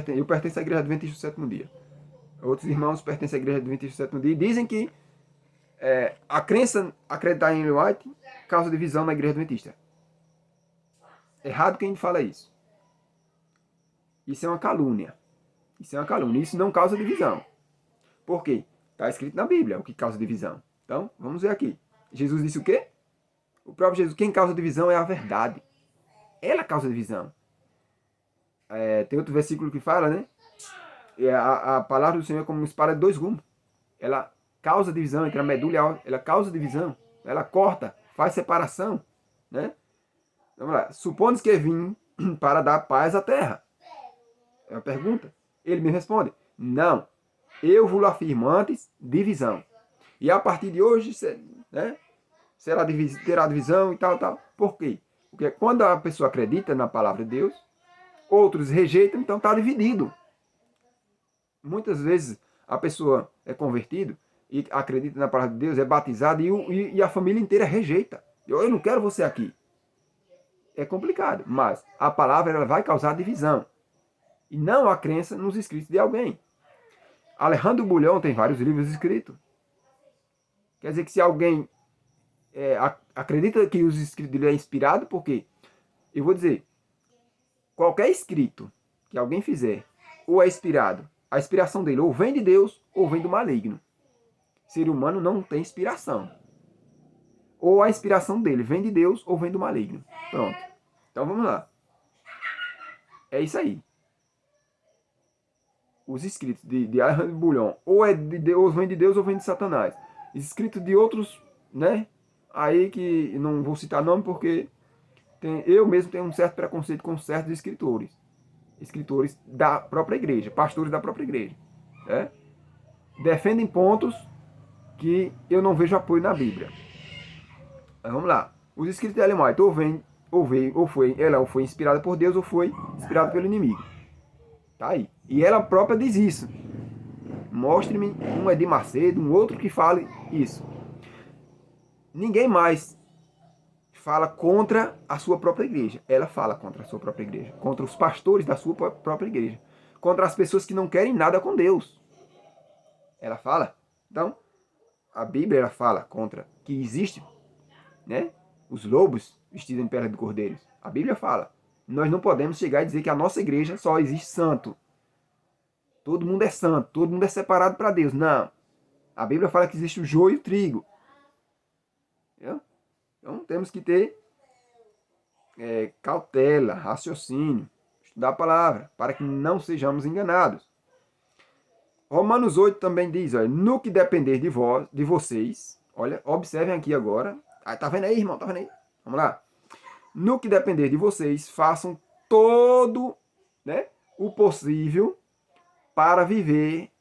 Eu pertenço à Igreja Adventista do Sétimo Dia. Outros irmãos pertencem à Igreja Adventista do Sétimo Dia e dizem que a crença, acreditar em Ellen White, causa divisão na Igreja Adventista. Errado quem fala isso. Isso é uma calúnia. Isso não causa divisão. Por quê? Está escrito na Bíblia o que causa divisão. Então, vamos ver aqui. Jesus disse o quê? O próprio Jesus, quem causa divisão é a verdade. Ela causa divisão. Tem outro versículo que fala, né? A palavra do Senhor é como uma espada de dois gumes. Ela causa divisão entre a medula e a óssea. Ela causa divisão. Ela corta, faz separação. Né? Vamos lá. Supondo que vim para dar paz à terra. É uma pergunta. Ele me responde: não, eu vos afirmo antes divisão. E a partir de hoje, terá divisão e tal. Por quê? Porque quando a pessoa acredita na palavra de Deus, outros rejeitam, então está dividido. Muitas vezes a pessoa é convertida e acredita na palavra de Deus, é batizada e a família inteira rejeita. Eu não quero você aqui. É complicado, mas a palavra ela vai causar divisão. e não a crença nos escritos de alguém. Alejandro Bulhão tem vários livros escritos. Quer dizer que se alguém acredita que os escritos dele é inspirado, porque eu vou dizer, qualquer escrito que alguém fizer ou é inspirado, a inspiração dele ou vem de Deus ou vem do maligno. O ser humano não tem inspiração. Ou a inspiração dele vem de Deus ou vem do maligno. Pronto. Então vamos lá. É isso aí. Os escritos de Alejandro Bulhão ou é de Deus, vem de Deus ou vem de Satanás. Escritos de outros, né? Aí que não vou citar nome porque eu mesmo tenho um certo preconceito com certos escritores. Escritores da própria igreja, pastores da própria igreja. Né? Defendem pontos que eu não vejo apoio na Bíblia. Mas vamos lá. Os escritos de Ellen White ela foi inspirada por Deus ou foi inspirada pelo inimigo. Tá aí. E ela própria diz isso. Mostre-me um Edir Macedo, um outro que fale isso. Ninguém mais fala contra a sua própria igreja. Ela fala contra a sua própria igreja. Contra os pastores da sua própria igreja. Contra as pessoas que não querem nada com Deus. Ela fala. Então, a Bíblia ela fala contra que existe, né, os lobos vestidos em pele de cordeiros. A Bíblia fala. Nós não podemos chegar e dizer que a nossa igreja só existe santo. Todo mundo é santo, todo mundo é separado para Deus. Não. A Bíblia fala que existe o joio e o trigo. Entendeu? Então temos que ter cautela, raciocínio, estudar a palavra, para que não sejamos enganados. Romanos 8 também diz, olha, no que depender de vocês, olha, observem aqui agora. Tá vendo aí, irmão? Tá vendo aí? Vamos lá. No que depender de vocês, façam todo, né, o possível para viver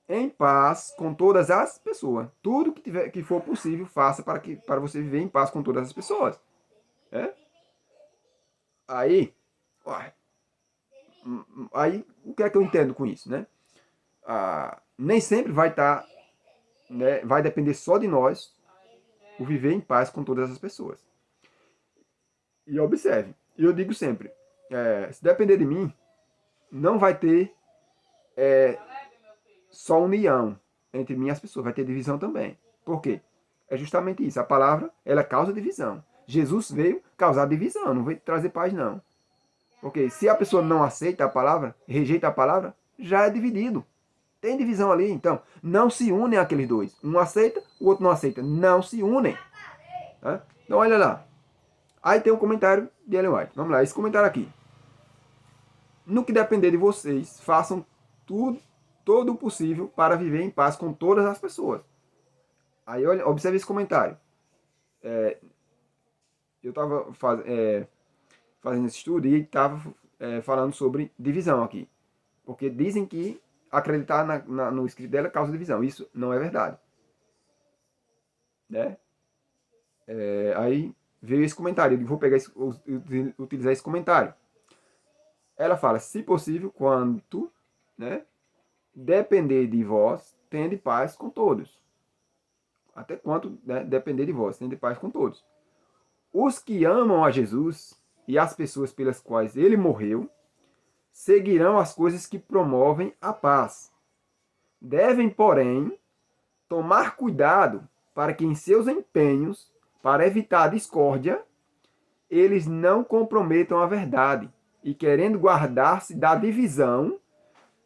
em paz com todas as pessoas. Tudo que for possível, faça para você viver em paz com todas as pessoas. Aí, o que é que eu entendo com isso, né? Nem sempre vai estar, né, vai depender só de nós o viver em paz com todas as pessoas. E observe, eu digo sempre, se depender de mim, não vai ter só união entre mim e as pessoas, vai ter divisão também. Por quê? É justamente isso, a palavra, ela causa divisão. Jesus veio causar divisão, não veio trazer paz não. Porque se a pessoa não aceita a palavra, rejeita a palavra, já é dividido. Tem divisão ali, então não se unem aqueles dois. Um aceita, o outro não aceita. Não se unem. Tá? Então olha lá. Aí tem um comentário de Ellen White. Vamos lá, esse comentário aqui. No que depender de vocês, façam todo o possível para viver em paz com todas as pessoas. Aí olha, observe esse comentário. Eu estava fazendo esse estudo e estava falando sobre divisão aqui. Porque dizem que acreditar no escrito dela causa divisão. Isso não é verdade. Né? Aí veio esse comentário. Eu vou pegar utilizar esse comentário. Ela fala, se possível, quanto, né, depender de vós, tende paz com todos. Até quanto, né, depender de vós, tende paz com todos. Os que amam a Jesus e as pessoas pelas quais ele morreu, seguirão as coisas que promovem a paz. Devem, porém, tomar cuidado para que em seus empenhos, para evitar a discórdia, eles não comprometam a verdade e, querendo guardar-se da divisão,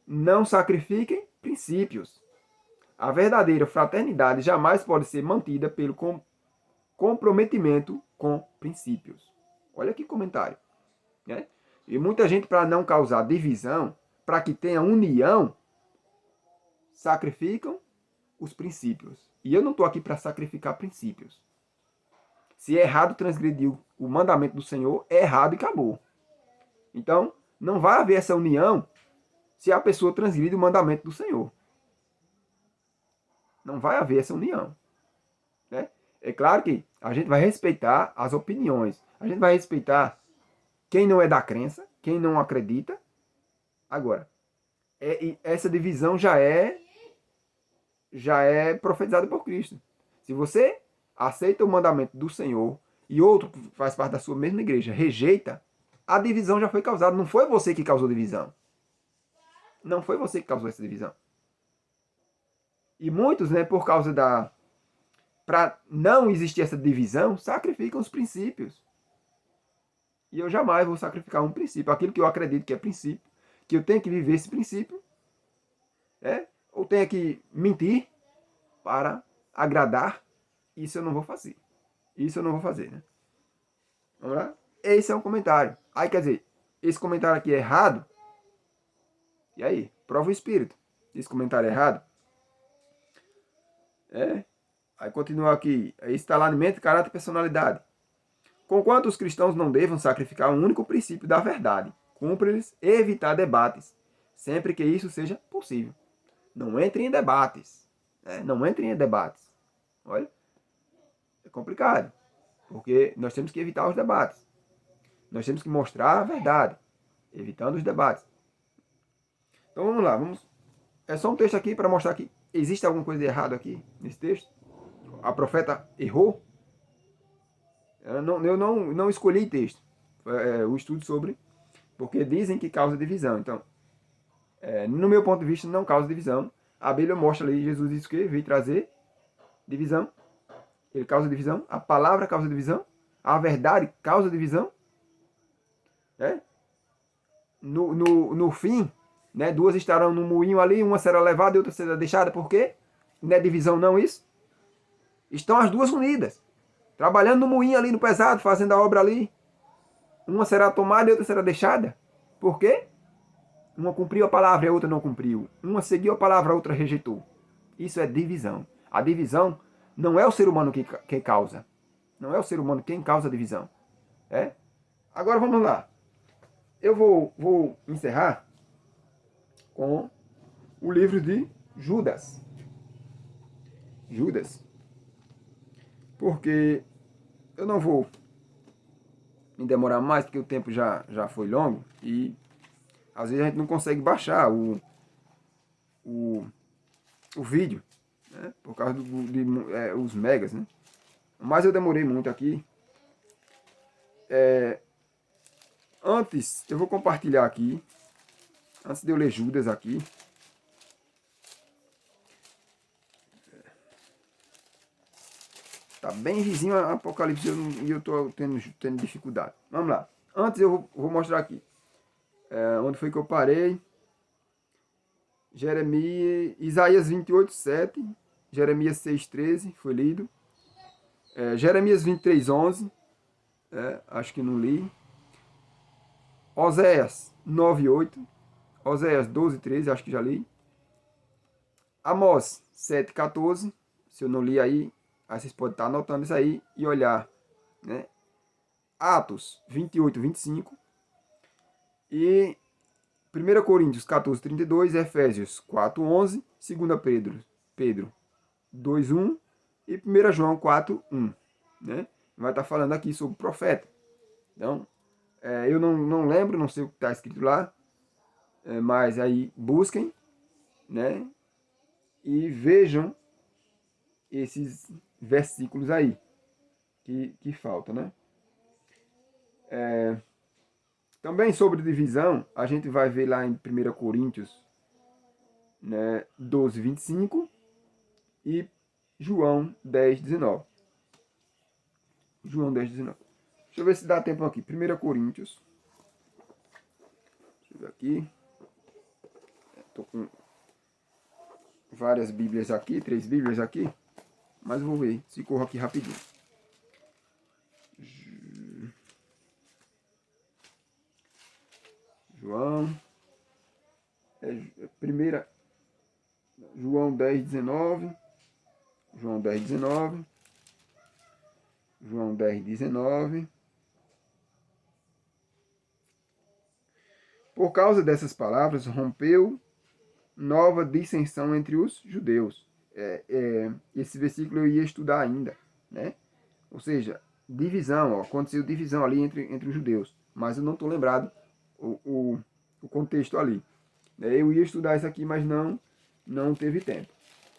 não sacrifiquem princípios. A verdadeira fraternidade jamais pode ser mantida pelo comprometimento com princípios. Olha que comentário. Né? E muita gente, para não causar divisão, para que tenha união, sacrificam os princípios. E eu não estou aqui para sacrificar princípios. Se é errado transgredir o mandamento do Senhor, é errado e acabou. Então, não vai haver essa união se a pessoa transgride o mandamento do Senhor. Não vai haver essa união. Né? É claro que a gente vai respeitar as opiniões. A gente vai respeitar quem não é da crença, quem não acredita. Agora, essa divisão já é profetizada por Cristo. Se você aceita o mandamento do Senhor e outro que faz parte da sua mesma igreja rejeita, a divisão já foi causada. Não foi você que causou divisão. Não foi você que causou essa divisão. E muitos, né, por causa da... Para não existir essa divisão, sacrificam os princípios. E eu jamais vou sacrificar um princípio. Aquilo que eu acredito que é princípio, que eu tenho que viver esse princípio, ou tenho que mentir para agradar, isso eu não vou fazer. Isso eu não vou fazer, né? Vamos lá? Esse é um comentário. Aí, quer dizer, esse comentário aqui é errado. E aí? Prova o espírito. Esse comentário é errado. Aí continua aqui. Estalamento, caráter e personalidade. Conquanto os cristãos não devam sacrificar um único princípio da verdade, cumpre-lhes evitar debates, sempre que isso seja possível. Não entrem em debates. Não entrem em debates. Olha, é complicado. Porque nós temos que evitar os debates. Nós temos que mostrar a verdade, evitando os debates. Então vamos lá. É só um texto aqui para mostrar que existe alguma coisa de errado aqui nesse texto. A profeta errou. Eu não escolhi texto. O estudo sobre... Porque dizem que causa divisão. Então, no meu ponto de vista, não causa divisão. A Bíblia mostra ali, Jesus disse que veio trazer divisão. Ele causa divisão. A palavra causa divisão. A verdade causa divisão. No fim, né, duas estarão no moinho ali, uma será levada e outra será deixada. Por quê? Não é divisão não isso? Estão as duas unidas. Trabalhando no moinho ali, no pesado, fazendo a obra ali. Uma será tomada e outra será deixada. Por quê? Uma cumpriu a palavra e a outra não cumpriu. Uma seguiu a palavra, a outra rejeitou. Isso é divisão. A divisão não é o ser humano que causa. Não é o ser humano quem causa a divisão. Agora vamos lá. Eu vou encerrar com o livro de Judas. Judas. Porque eu não vou me demorar mais, porque o tempo já foi longo. E às vezes a gente não consegue baixar o vídeo, né? Por causa os megas, né? Mas eu demorei muito aqui. Antes, eu vou compartilhar aqui. Antes de eu ler Judas aqui. Tá bem vizinho a Apocalipse e eu tô tendo dificuldade. Vamos lá. Antes eu vou mostrar aqui. Onde foi que eu parei? Isaías 28, 7. Jeremias 6, 13. Foi lido. Jeremias 23, 11. Acho que não li. Oséias 9, 8. Oséias 12, 13. Acho que já li. Amós 7, 14. Se eu não li aí vocês podem estar anotando isso aí e olhar, né? Atos 28, 25. E 1 Coríntios 14, 32. Efésios 4, 11. 2 Pedro 2, 1. E 1 João 4, 1. Né? Vai estar falando aqui sobre o profeta. Então, eu não lembro, não sei o que está escrito lá. Mas aí busquem, né? E vejam esses versículos aí que faltam, né? Também sobre divisão, a gente vai ver lá em 1 Coríntios, né, 12, 25 e João 10, 19. João 10, 19. Deixa eu ver se dá tempo aqui. 1 Coríntios. Deixa eu ver aqui. Estou com várias bíblias aqui, 3 bíblias aqui. Mas vou ver se corro aqui rapidinho. João. Primeira. João 10, 19. João 10, 19. João 10, 19. Por causa dessas palavras, rompeu nova dissensão entre os judeus. Esse versículo eu ia estudar ainda, né? Ou seja, divisão, aconteceu divisão ali entre os judeus, mas eu não estou lembrado o contexto ali. Eu ia estudar isso aqui, mas não teve tempo.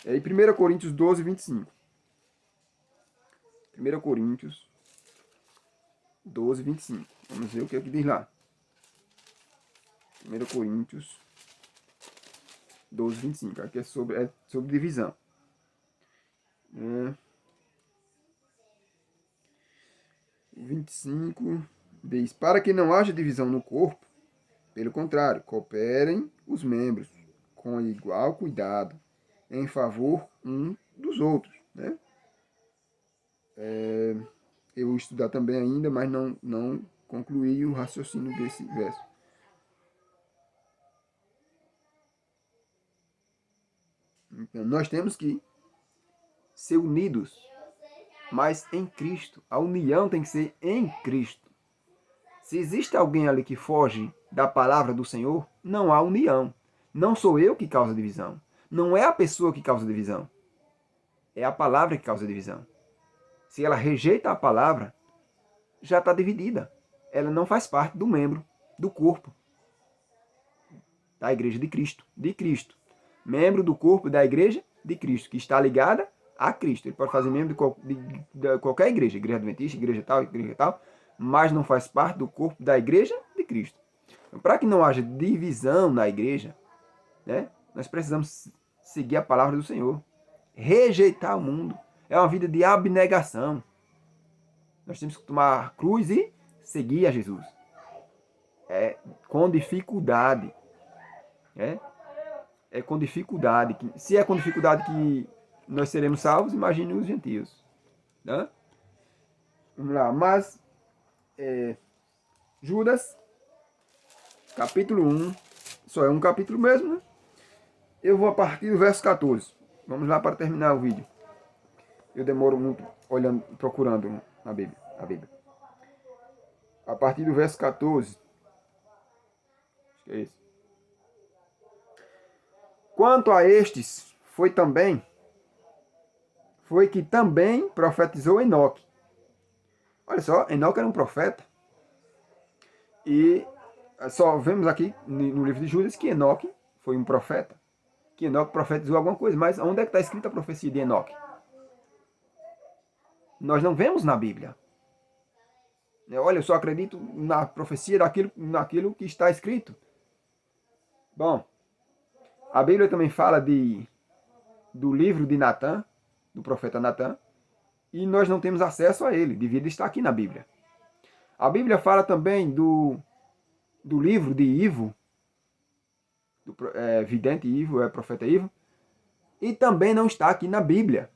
Em 1 Coríntios 12, 25. 1 Coríntios 12, 25. Vamos ver o que é que diz lá. 1 Coríntios 12, 25. Aqui é sobre divisão. 25 diz: para que não haja divisão no corpo, pelo contrário, cooperem os membros com igual cuidado em favor um dos outros. Né? Eu vou estudar também ainda, mas não concluí o raciocínio desse verso. Então, nós temos que ser unidos, mas em Cristo. A união tem que ser em Cristo. Se existe alguém ali que foge da palavra do Senhor, não há união. Não sou eu que causa divisão. Não é a pessoa que causa divisão. É a palavra que causa divisão. Se ela rejeita a palavra, já está dividida. Ela não faz parte do membro, do corpo da igreja de Cristo. De Cristo. Membro do corpo da igreja de Cristo, que está ligada a Cristo. Ele pode fazer membro de qualquer igreja, igreja adventista, igreja tal, mas não faz parte do corpo da igreja de Cristo. Então, para que não haja divisão na igreja, né, nós precisamos seguir a palavra do Senhor. Rejeitar o mundo. É uma vida de abnegação. Nós temos que tomar a cruz e seguir a Jesus. Com dificuldade. É com dificuldade. Se é com dificuldade que nós seremos salvos, imagine os gentios. Né? Vamos lá. Mas, Judas, capítulo 1, só é um capítulo mesmo, né? Eu vou a partir do verso 14. Vamos lá para terminar o vídeo. Eu demoro muito olhando, procurando a Bíblia. A partir do verso 14. Acho que é isso. Quanto a estes, foi que também profetizou Enoque. Olha só, Enoque era um profeta. E só vemos aqui no livro de Judas que Enoque foi um profeta. Que Enoque profetizou alguma coisa. Mas onde é que está escrita a profecia de Enoque? Nós não vemos na Bíblia. Olha, eu só acredito na profecia naquilo que está escrito. Bom, a Bíblia também fala do livro de Natã, do profeta Natã, e nós não temos acesso a ele, devido estar aqui na Bíblia. A Bíblia fala também do livro de Ivo, do vidente Ivo, profeta Ivo, e também não está aqui na Bíblia.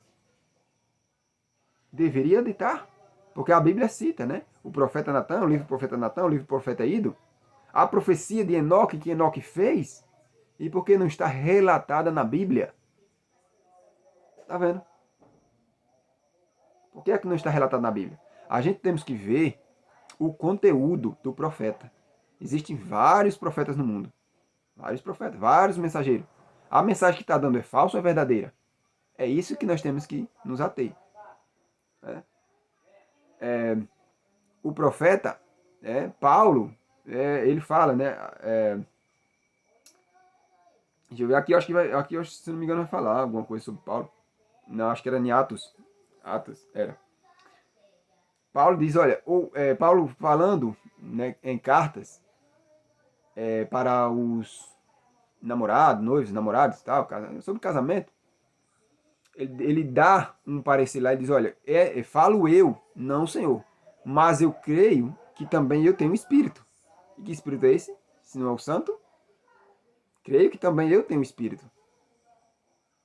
Deveria estar, porque a Bíblia cita, né? O profeta Natã, o livro do profeta Natã, o livro do profeta Ido, a profecia de Enoque que Enoque fez, e por que não está relatada na Bíblia? Tá vendo? Por que é que não está relatado na Bíblia? A gente temos que ver o conteúdo do profeta. Existem vários profetas no mundo. Vários profetas, vários mensageiros. A mensagem que está dando é falsa ou é verdadeira? É isso que nós temos que nos ater. O profeta, Paulo, ele fala, né? Deixa eu ver, aqui se não me engano vai falar alguma coisa sobre Paulo. Não, acho que era em Atos. Atos, era. Paulo diz, olha, Paulo falando, né, em cartas para os noivos, namorados e tal, sobre casamento, ele dá um parecer lá e diz, olha, falo eu, não o Senhor, mas eu creio que também eu tenho um espírito. E que espírito é esse? Se não é o santo? Creio que também eu tenho um espírito.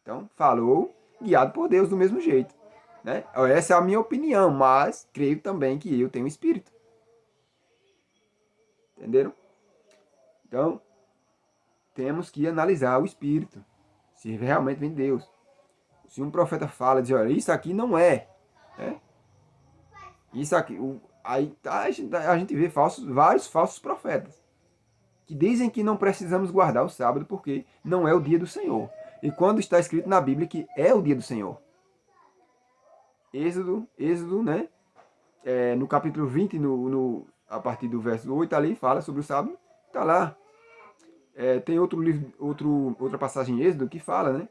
Então, falou, guiado por Deus do mesmo jeito. Né? Essa é a minha opinião, mas creio também que eu tenho um espírito. Entenderam? Então, temos que analisar o espírito, se realmente vem de Deus. Se um profeta fala, diz, olha, isso aqui não é. Né? Isso aqui, aí a gente vê vários falsos profetas que dizem que não precisamos guardar o sábado porque não é o dia do Senhor. E quando está escrito na Bíblia que é o dia do Senhor. Êxodo, né? No capítulo 20, a partir do verso 8 ali, fala sobre o sábado. Está lá. Tem outro livro, outra passagem em Êxodo que fala, né?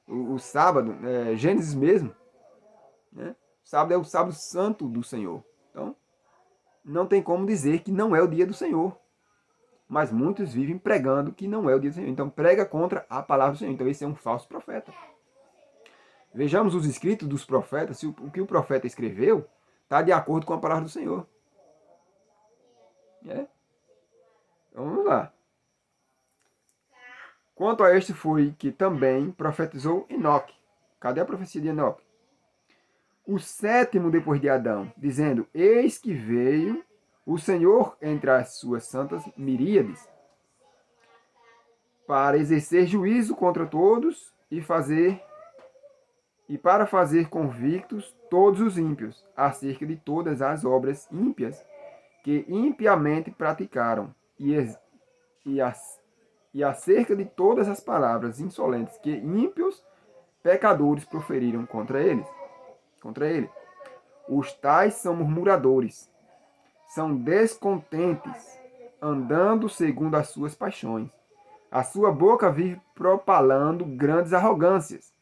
O sábado, Gênesis mesmo. Né? O sábado é o sábado santo do Senhor. Então, não tem como dizer que não é o dia do Senhor. Mas muitos vivem pregando que não é o dia do Senhor. Então prega contra a palavra do Senhor. Então esse é um falso profeta. Vejamos os escritos dos profetas, se o que o profeta escreveu está de acordo com a palavra do Senhor. Então, vamos lá. Quanto a este foi que também profetizou Enoque. Cadê a profecia de Enoque? O sétimo depois de Adão, dizendo, eis que veio o Senhor entre as suas santas miríades, para exercer juízo contra todos e para fazer convictos todos os ímpios, acerca de todas as obras ímpias que impiamente praticaram, e acerca de todas as palavras insolentes que ímpios pecadores proferiram contra ele. Os tais são murmuradores, são descontentes, andando segundo as suas paixões. A sua boca vive propalando grandes arrogâncias.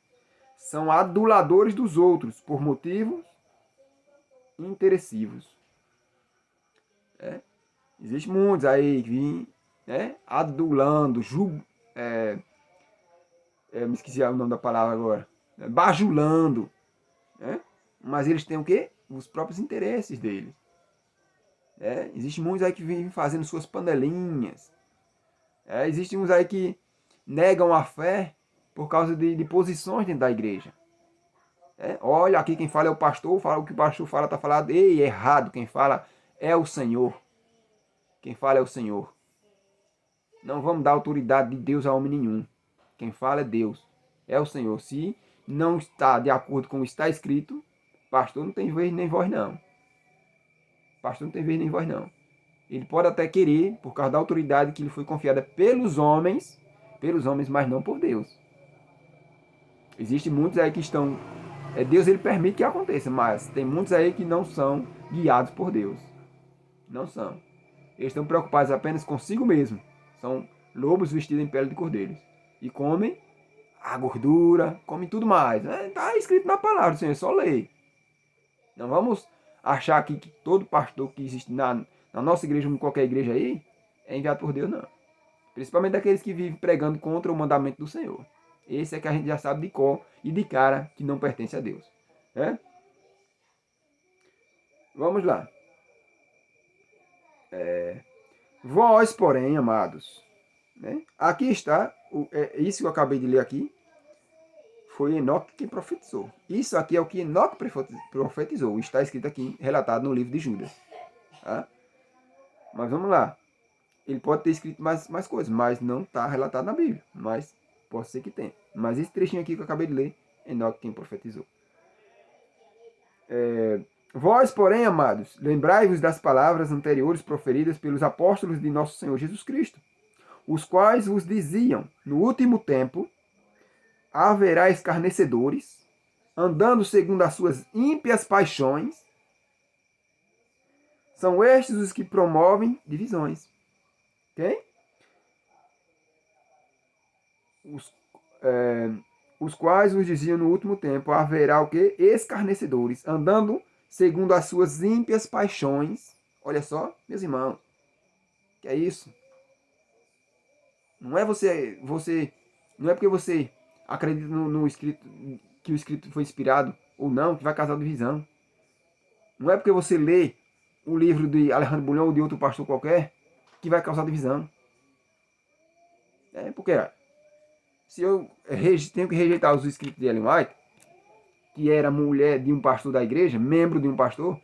São aduladores dos outros por motivos interessivos. Existem muitos aí que vêm adulando, me esqueci o nome da palavra agora, bajulando. Mas eles têm o quê? Os próprios interesses deles. Existem muitos aí que vêm fazendo suas panelinhas. Existem uns aí que negam a fé por causa de posições dentro da igreja. Olha, aqui quem fala é o pastor, fala o que o pastor fala, está falado. Ei, errado, quem fala é o Senhor. Quem fala é o Senhor. Não vamos dar autoridade de Deus a homem nenhum. Quem fala é Deus. É o Senhor. Se não está de acordo com o que está escrito, pastor não tem vez nem voz não. Pastor não tem vez nem voz não. Ele pode até querer, por causa da autoridade que lhe foi confiada pelos homens, mas não por Deus. Existem muitos aí que estão... Deus ele permite que aconteça, mas tem muitos aí que não são guiados por Deus. Não são. Eles estão preocupados apenas consigo mesmo. São lobos vestidos em pele de cordeiros. E comem a gordura, comem tudo mais. Está escrito na palavra do Senhor, é só ler. Não vamos achar aqui que todo pastor que existe na nossa igreja ou em qualquer igreja aí é enviado por Deus, não. Principalmente aqueles que vivem pregando contra o mandamento do Senhor. Esse é que a gente já sabe de cor e de cara que não pertence a Deus. Vamos lá. Vós, porém, amados, aqui está, isso que eu acabei de ler aqui, foi Enoque quem profetizou. Isso aqui é o que Enoque profetizou. Está escrito aqui, relatado no livro de Judas. Tá? Mas vamos lá. Ele pode ter escrito mais coisas, mas não está relatado na Bíblia. Mas pode ser que tenha. Mas esse trechinho aqui que eu acabei de ler, Enoque quem profetizou. Vós, porém, amados, lembrai-vos das palavras anteriores proferidas pelos apóstolos de nosso Senhor Jesus Cristo, os quais vos diziam, no último tempo, haverá escarnecedores, andando segundo as suas ímpias paixões. São estes os que promovem divisões. Ok? Os quais vos diziam no último tempo, haverá o quê? Escarnecedores, andando segundo as suas ímpias paixões. Olha só, meus irmãos, que é isso? Não é não é porque você acredita no escrito, que o escrito foi inspirado ou não, que vai causar divisão. Não é porque você lê um livro de Alejandro Bulhão ou de outro pastor qualquer que vai causar divisão. Porque se eu tenho que rejeitar os escritos de Ellen White, que era mulher de um pastor da igreja, membro de um pastor,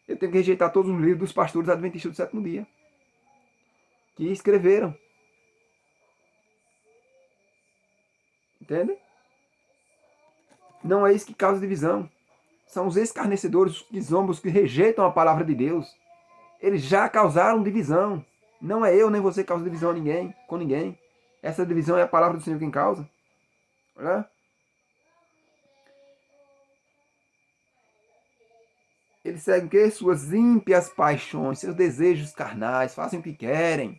eu tenho que rejeitar todos os livros dos pastores adventistas do sétimo dia, que escreveram. Entende? Não é isso que causa divisão. São os escarnecedores, os zombos que rejeitam a palavra de Deus. Eles já causaram divisão. Não é eu nem você que causa divisão com ninguém. Essa divisão é a palavra do Senhor quem causa. Olha. Eles seguem o quê? Suas ímpias paixões, seus desejos carnais, fazem o que querem.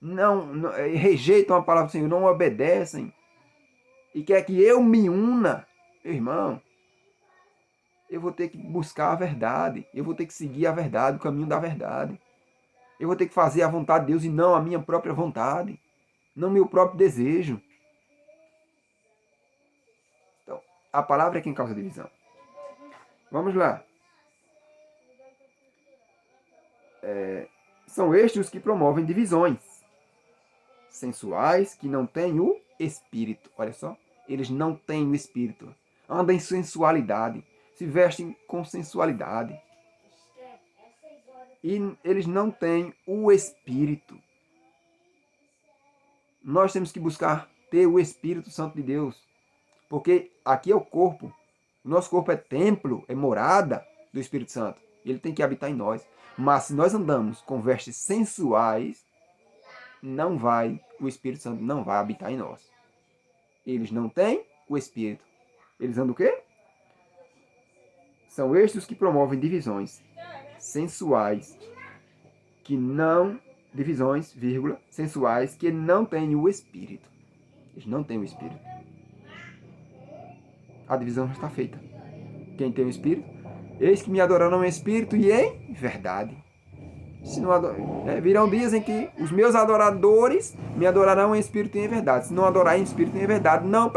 Não, rejeitam a palavra do Senhor, não obedecem. E quer que eu me una, irmão. Eu vou ter que buscar a verdade. Eu vou ter que seguir a verdade, o caminho da verdade. Eu vou ter que fazer a vontade de Deus e não a minha própria vontade, não o meu próprio desejo. Então, a palavra é quem causa divisão. Vamos lá. São estes os que promovem divisões sensuais, que não têm o espírito. Olha só, eles não têm o espírito. Andam em sensualidade, se vestem com sensualidade. E eles não têm o espírito. Nós temos que buscar ter o Espírito Santo de Deus. Porque aqui é o corpo. O nosso corpo é templo, é morada do Espírito Santo. Ele tem que habitar em nós. Mas se nós andamos com vestes sensuais, o Espírito Santo não vai habitar em nós. Eles não têm o Espírito. Eles andam o quê? São estes os que promovem divisões sensuais, que não... Divisões, vírgula, sensuais, que não têm o Espírito. Eles não têm o Espírito. A divisão está feita. Quem tem o Espírito? Eis que me adorarão em Espírito e em verdade. Se não virão dias em que os meus adoradores me adorarão em Espírito e em verdade. Se não adorar em Espírito e em verdade, não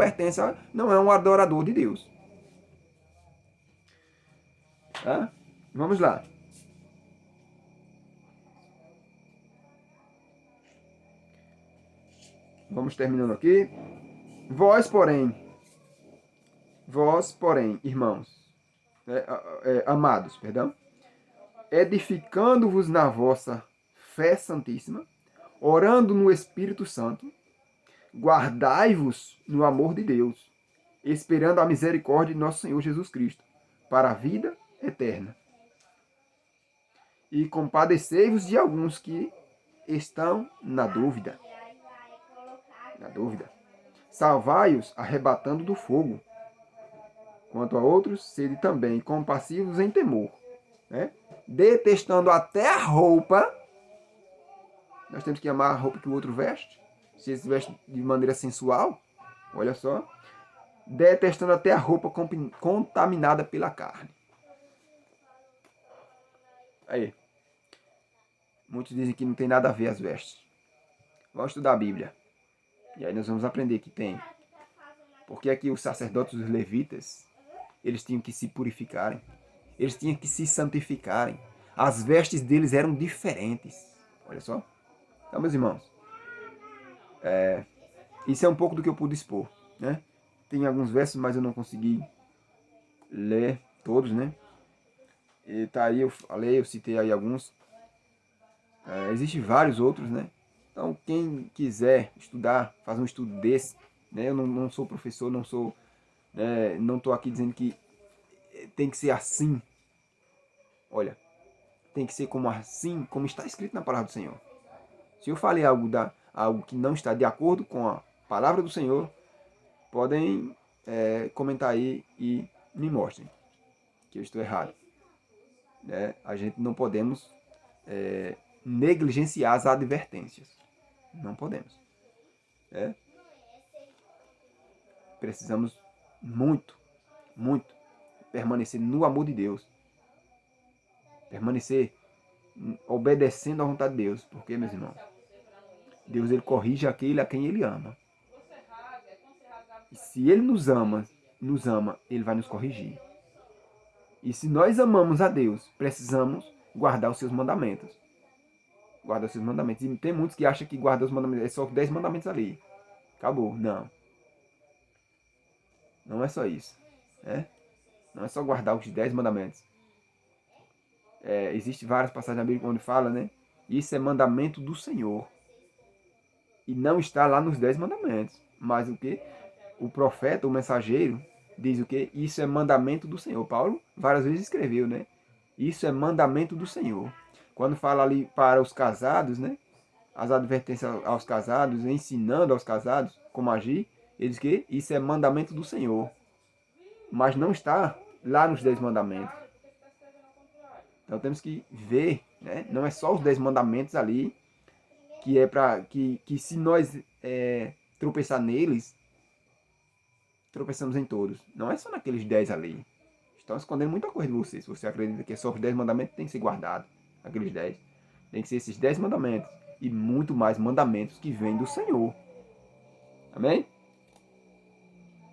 é um adorador de Deus. Tá? Vamos lá. Vamos terminando aqui. Vós, porém, irmãos, amados, perdão, edificando-vos na vossa fé santíssima, orando no Espírito Santo, guardai-vos no amor de Deus, esperando a misericórdia de nosso Senhor Jesus Cristo, para a vida eterna. E compadecei-vos de alguns que estão na dúvida. Salvai-os arrebatando do fogo. Quanto a outros, sede também compassivos em temor, né? Detestando até a roupa. Nós temos que amar a roupa que o outro veste. Se ele veste de maneira sensual, olha só. Detestando até a roupa contaminada pela carne. Aí. Muitos dizem que não tem nada a ver as vestes. Vamos estudar a Bíblia. E aí nós vamos aprender que tem. Porque aqui os sacerdotes, os levitas, eles tinham que se purificarem. Eles tinham que se santificarem. As vestes deles eram diferentes. Olha só. Então, meus irmãos, isso é um pouco do que eu pude expor, né? Tem alguns versos, mas eu não consegui ler todos, né? E tá aí, eu citei aí alguns. Existem vários outros, né? Então, quem quiser estudar, fazer um estudo desse, né? Eu não sou professor, não estou aqui dizendo que tem que ser assim. Olha, tem que ser como está escrito na palavra do Senhor. Se eu falei algo que não está de acordo com a palavra do Senhor, podem comentar aí e me mostrem que eu estou errado. A gente não podemos negligenciar as advertências. Não podemos. Precisamos muito permanecer no amor de Deus. Permanecer obedecendo à vontade de Deus. Porque, meus irmãos, Deus ele corrige aquele a quem ele ama. E se ele nos ama, ele vai nos corrigir. E se nós amamos a Deus, precisamos guardar os seus mandamentos. Guardar os seus mandamentos. E tem muitos que acham que guardar os mandamentos é só 10 mandamentos ali. Acabou. Não. Não é só isso. Não é só guardar os 10 mandamentos. Existem várias passagens na Bíblia onde fala, né? Isso é mandamento do Senhor. E não está lá nos 10 mandamentos. Mas o que? O profeta, o mensageiro, diz o que? Isso é mandamento do Senhor. Paulo várias vezes escreveu, né? Isso é mandamento do Senhor. Quando fala ali para os casados, né? As advertências aos casados, ensinando aos casados como agir, ele diz que isso é mandamento do Senhor. Mas não está lá nos 10 mandamentos. Então temos que ver, né? Não é só os 10 mandamentos ali, que é para que se nós tropeçar neles, tropeçamos em todos. Não é só naqueles 10 ali. Estão escondendo muita coisa de você. Se você acredita que é só os 10 mandamentos, tem que ser guardado. Aqueles 10. Tem que ser esses 10 mandamentos. E muito mais mandamentos que vêm do Senhor. Amém?